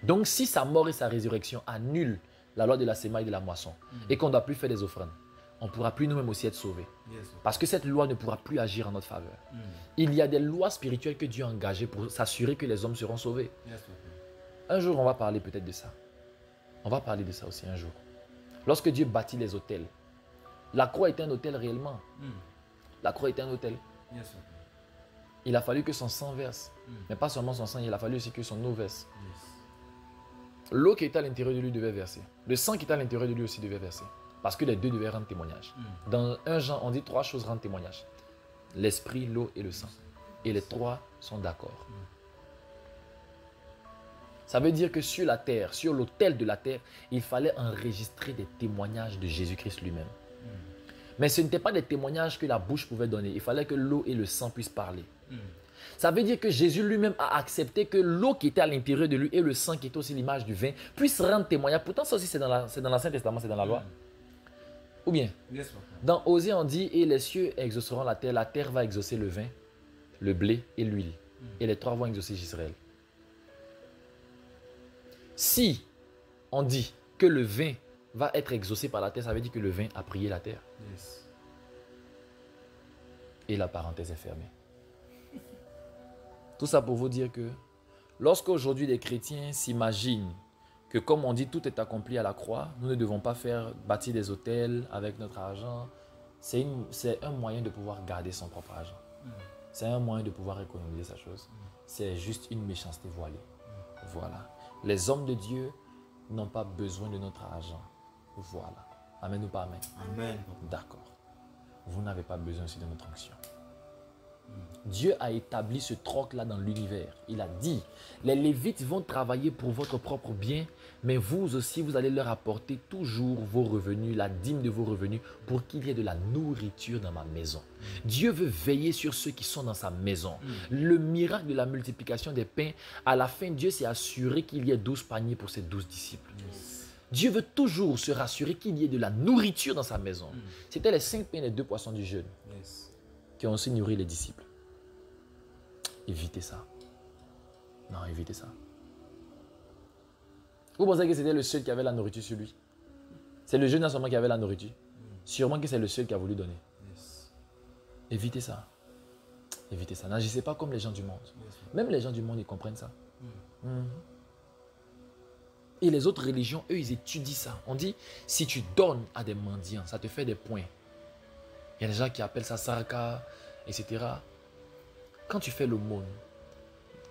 Donc, si sa mort et sa résurrection annulent la loi de la semaille et de la moisson et qu'on ne doit plus faire des offrandes, on ne pourra plus nous-mêmes aussi être sauvés. Parce que cette loi ne pourra plus agir en notre faveur. Il y a des lois spirituelles que Dieu a engagées pour s'assurer que les hommes seront sauvés. Un jour, on va parler peut-être de ça. On va parler de ça aussi un jour. Lorsque Dieu bâtit les autels, la croix était un autel réellement. La croix était un autel. Yes, Papa. Il a fallu que son sang verse. Mais pas seulement son sang, il a fallu aussi que son eau verse. Yes. L'eau qui était à l'intérieur de lui devait verser. Le sang qui était à l'intérieur de lui aussi devait verser. Parce que les deux devaient rendre témoignage. Dans 1 Jean, on dit 3 choses rendent témoignage. L'esprit, l'eau et le sang. Et les 3 sont d'accord. Ça veut dire que sur la terre, sur l'autel de la terre, il fallait enregistrer des témoignages de Jésus-Christ lui-même. Mais ce n'était pas des témoignages que la bouche pouvait donner. Il fallait que l'eau et le sang puissent parler. Ça veut dire que Jésus lui-même a accepté que l'eau qui était à l'intérieur de lui et le sang qui était aussi l'image du vin puissent rendre témoignage. Pourtant, ça aussi, c'est dans l'Ancien Testament, c'est dans la loi. Ou bien, Yes, Papa. dans Osée, on dit « Et les cieux exauceront la terre va exaucer le vin, le blé et l'huile. Et les 3 vont exaucer Israël. » Si on dit que le vin va être exaucé par la terre, ça veut dire que le vin a prié la terre. Yes. Et la parenthèse est fermée. Tout ça pour vous dire que lorsqu'aujourd'hui les chrétiens s'imaginent que comme on dit tout est accompli à la croix, nous ne devons pas faire bâtir des hôtels avec notre argent, c'est un moyen de pouvoir garder son propre argent. C'est un moyen de pouvoir économiser sa chose. C'est juste une méchanceté voilée. Voilà. Les hommes de Dieu n'ont pas besoin de notre argent. Voilà. Amen ou pas amen? Amen, Papa. D'accord. Vous n'avez pas besoin aussi de notre onction. Dieu a établi ce troc-là dans l'univers. Il a dit, les Lévites vont travailler pour votre propre bien, mais vous aussi, vous allez leur apporter toujours vos revenus, la dîme de vos revenus, pour qu'il y ait de la nourriture dans ma maison. Dieu veut veiller sur ceux qui sont dans sa maison. Le miracle de la multiplication des pains, à la fin, Dieu s'est assuré qu'il y ait 12 paniers pour ses 12 disciples. Dieu veut toujours se rassurer qu'il y ait de la nourriture dans sa maison. C'était les 5 pains et les 2 poissons du jeûne Yes. qui ont aussi nourri les disciples. Évitez ça. Non, évitez ça. Vous pensez que c'était le seul qui avait la nourriture sur lui? C'est le jeune seulement qui avait la nourriture. Sûrement que c'est le seul qui a voulu donner. Yes. Évitez ça. Évitez ça. N'agissez pas comme les gens du monde. Même les gens du monde, ils comprennent ça. Et les autres religions, eux, ils étudient ça. On dit, si tu donnes à des mendiants, ça te fait des points. Il y a des gens qui appellent ça sarka, etc. Quand tu fais l'aumône,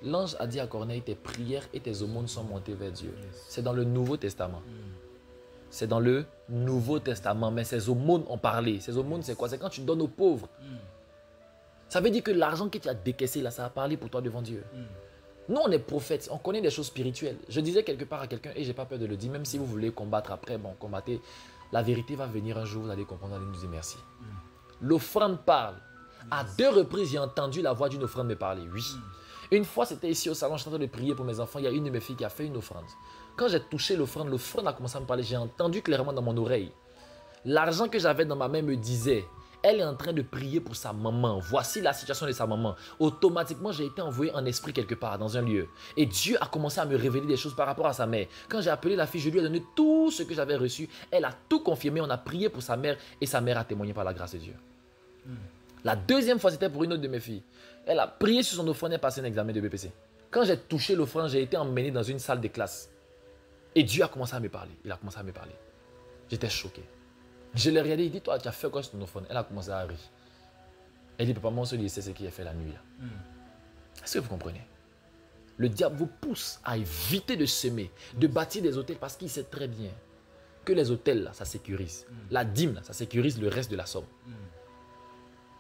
l'ange a dit à Corneille, tes prières et tes aumônes sont montées vers Dieu. C'est dans le Nouveau Testament. C'est dans le Nouveau Testament, mais ces aumônes ont parlé. Ces aumônes, c'est quoi? C'est quand tu donnes aux pauvres. Ça veut dire que l'argent que tu as décaissé, là, ça a parlé pour toi devant Dieu. Nous, on est prophètes, on connaît des choses spirituelles. Je disais quelque part à quelqu'un, et je n'ai pas peur de le dire, même si vous voulez combattre après, bon, combattez. La vérité va venir un jour, vous allez comprendre, vous allez nous dire merci. L'offrande parle. À 2 reprises, j'ai entendu la voix d'une offrande me parler. Oui. Une fois, c'était ici au salon, je suis en train de prier pour mes enfants. Il y a une de mes filles qui a fait une offrande. Quand j'ai touché l'offrande a commencé à me parler. J'ai entendu clairement dans mon oreille. L'argent que j'avais dans ma main me disait, elle est en train de prier pour sa maman. Voici la situation de sa maman. Automatiquement, j'ai été envoyé en esprit quelque part, dans un lieu. Et Dieu a commencé à me révéler des choses par rapport à sa mère. Quand j'ai appelé la fille, je lui ai donné tout ce que j'avais reçu. Elle a tout confirmé. On a prié pour sa mère et sa mère a témoigné par la grâce de Dieu. La deuxième fois, c'était pour une autre de mes filles. Elle a prié sur son offrande et passé un examen de BPC. Quand j'ai touché l'offrande, j'ai été emmené dans une salle de classe. Et Dieu a commencé à me parler. Il a commencé à me parler. J'étais choqué. Je l'ai regardé, il dit, toi, tu as fait quoi sur ton offrande? Elle a commencé à rire. Elle dit, papa, mon seul, il sait ce qu'il a fait la nuit. Là. Est-ce que vous comprenez? Le diable vous pousse à éviter de semer, de bâtir des hôtels parce qu'il sait très bien que les hôtels, là, ça sécurise. La dîme, là, ça sécurise le reste de la somme.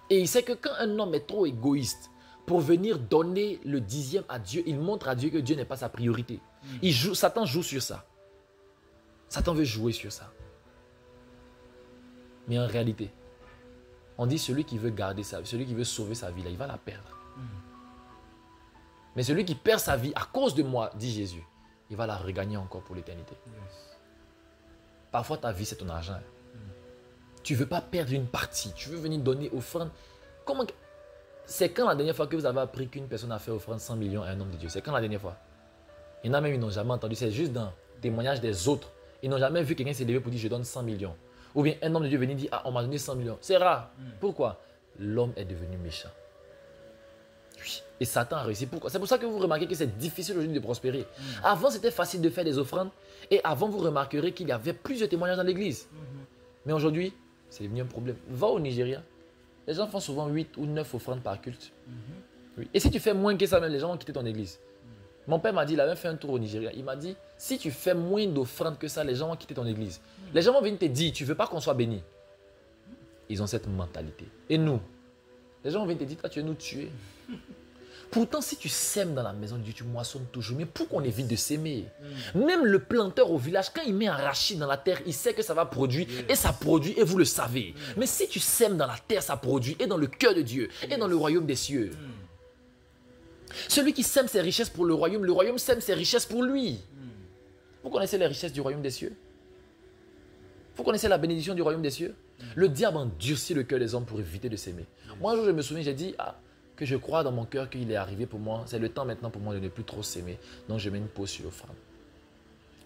Et il sait que quand un homme est trop égoïste pour venir donner le 10e à Dieu, il montre à Dieu que Dieu n'est pas sa priorité. Satan joue sur ça. Satan veut jouer sur ça. Mais en réalité, on dit celui qui veut garder sa vie, celui qui veut sauver sa vie, là, il va la perdre. Mais celui qui perd sa vie à cause de moi, dit Jésus, il va la regagner encore pour l'éternité. Parfois, ta vie, c'est ton argent. Tu ne veux pas perdre une partie. Tu veux venir donner offrande. Comment... C'est quand la dernière fois que vous avez appris qu'une personne a fait offrande 100 millions à un homme de Dieu? C'est quand la dernière fois? Il y en a même, ils n'ont jamais entendu. C'est juste dans le témoignage des autres. Ils n'ont jamais vu quelqu'un s'élever pour dire je donne 100 millions. Ou bien un homme de Dieu venir dire ah, on m'a donné 100 millions. C'est rare. Pourquoi? L'homme est devenu méchant. Oui. Et Satan a réussi. Pourquoi? C'est pour ça que vous remarquez que c'est difficile aujourd'hui de prospérer. Avant, c'était facile de faire des offrandes. Et avant, vous remarquerez qu'il y avait plusieurs témoignages dans l'église. Mais aujourd'hui, c'est devenu un problème. Va au Nigeria. Les gens font souvent 8 ou 9 offrandes par culte. Oui. Et si tu fais moins que ça, même les gens vont quitter ton église. Mon père m'a dit, il avait fait un tour au Nigeria. Il m'a dit, si tu fais moins d'offrandes que ça, les gens vont quitter ton église. Les gens vont venir te dire, tu ne veux pas qu'on soit béni. Ils ont cette mentalité. Et nous, les gens vont venir te dire, toi, tu veux nous tuer. Pourtant, si tu sèmes dans la maison de Dieu, tu moissonnes toujours. Mais pour qu'on évite de s'aimer, même le planteur au village, quand il met un rachis dans la terre, il sait que ça va produire. Et ça produit, et vous le savez. Mais si tu sèmes dans la terre, ça produit. Et dans le cœur de Dieu, et dans le royaume des cieux. Celui qui sème ses richesses pour le royaume sème ses richesses pour lui. Vous connaissez les richesses du royaume des cieux? Vous connaissez la bénédiction du royaume des cieux? Le diable endurcit le cœur des hommes pour éviter de s'aimer. Moi, un jour, je me souviens, j'ai dit que je crois dans mon cœur qu'il est arrivé pour moi. C'est le temps maintenant pour moi de ne plus trop s'aimer. Donc, je mets une pause sur l'offrande.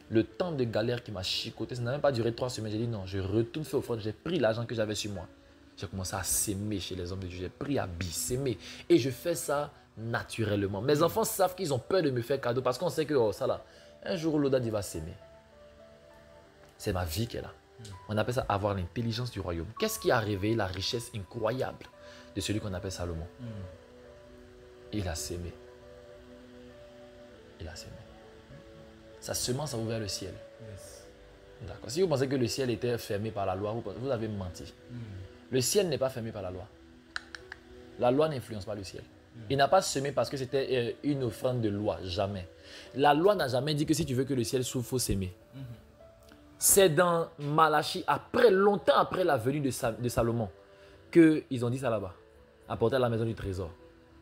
Le temps de galère qui m'a chicoté, ça n'a même pas duré 3 semaines. J'ai dit non, je retourne faire offrande. J'ai pris l'argent que j'avais sur moi. J'ai commencé à s'aimer chez les hommes de Dieu. J'ai pris à s'aimer. Et je fais ça naturellement. Mes enfants savent qu'ils ont peur de me faire cadeau parce qu'on sait que ça là, un jour l'autre il va s'aimer. C'est ma vie qui est là. On appelle ça avoir l'intelligence du royaume. Qu'est-ce qui a réveillé la richesse incroyable de celui qu'on appelle Salomon? Il a s'aimé. Il a s'aimé. Sa semence a ouvert le ciel. D'accord. Si vous pensez que le ciel était fermé par la loi, vous avez menti. Le ciel n'est pas fermé par la loi. La loi n'influence pas le ciel. Il n'a pas semé parce que c'était une offrande de loi. Jamais. La loi n'a jamais dit que si tu veux que le ciel s'ouvre, il faut s'aimer. C'est dans Malachie, longtemps après la venue de Salomon, qu'ils ont dit ça là-bas. Apportez à la maison du trésor.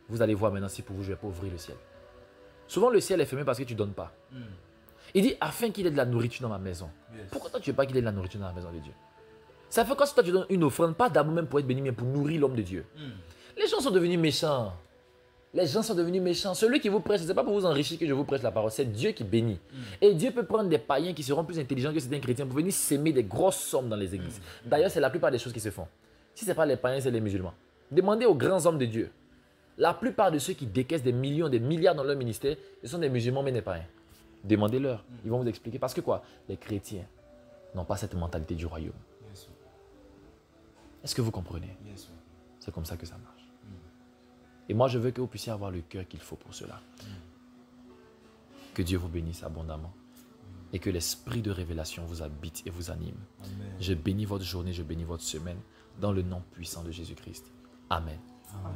Vous allez voir maintenant si pour vous, je ne vais pas ouvrir le ciel. Souvent, le ciel est fermé parce que tu ne donnes pas. Il dit, afin qu'il y ait de la nourriture dans ma maison. Pourquoi toi, tu ne veux pas qu'il y ait de la nourriture dans la maison de Dieu? Ça fait quand toi, tu donnes une offrande, pas d'abord même pour être béni, mais pour nourrir l'homme de Dieu. Les gens sont devenus méchants. Les gens sont devenus méchants. Celui qui vous prêche, ce n'est pas pour vous enrichir que je vous prêche la parole. C'est Dieu qui bénit. Et Dieu peut prendre des païens qui seront plus intelligents que certains chrétiens pour venir s'aimer des grosses sommes dans les églises. D'ailleurs, c'est la plupart des choses qui se font. Si ce n'est pas les païens, c'est les musulmans. Demandez aux grands hommes de Dieu. La plupart de ceux qui décaissent des millions, des milliards dans leur ministère, ce sont des musulmans mais des païens. Demandez-leur. Ils vont vous expliquer. Parce que quoi? Les chrétiens n'ont pas cette mentalité du royaume. Est-ce que vous comprenez? C'est comme ça que ça marche. Et moi, je veux que vous puissiez avoir le cœur qu'il faut pour cela. Que Dieu vous bénisse abondamment. Et que l'esprit de révélation vous habite et vous anime. Amen. Je bénis votre journée, je bénis votre semaine. Dans le nom puissant de Jésus-Christ. Amen. Amen.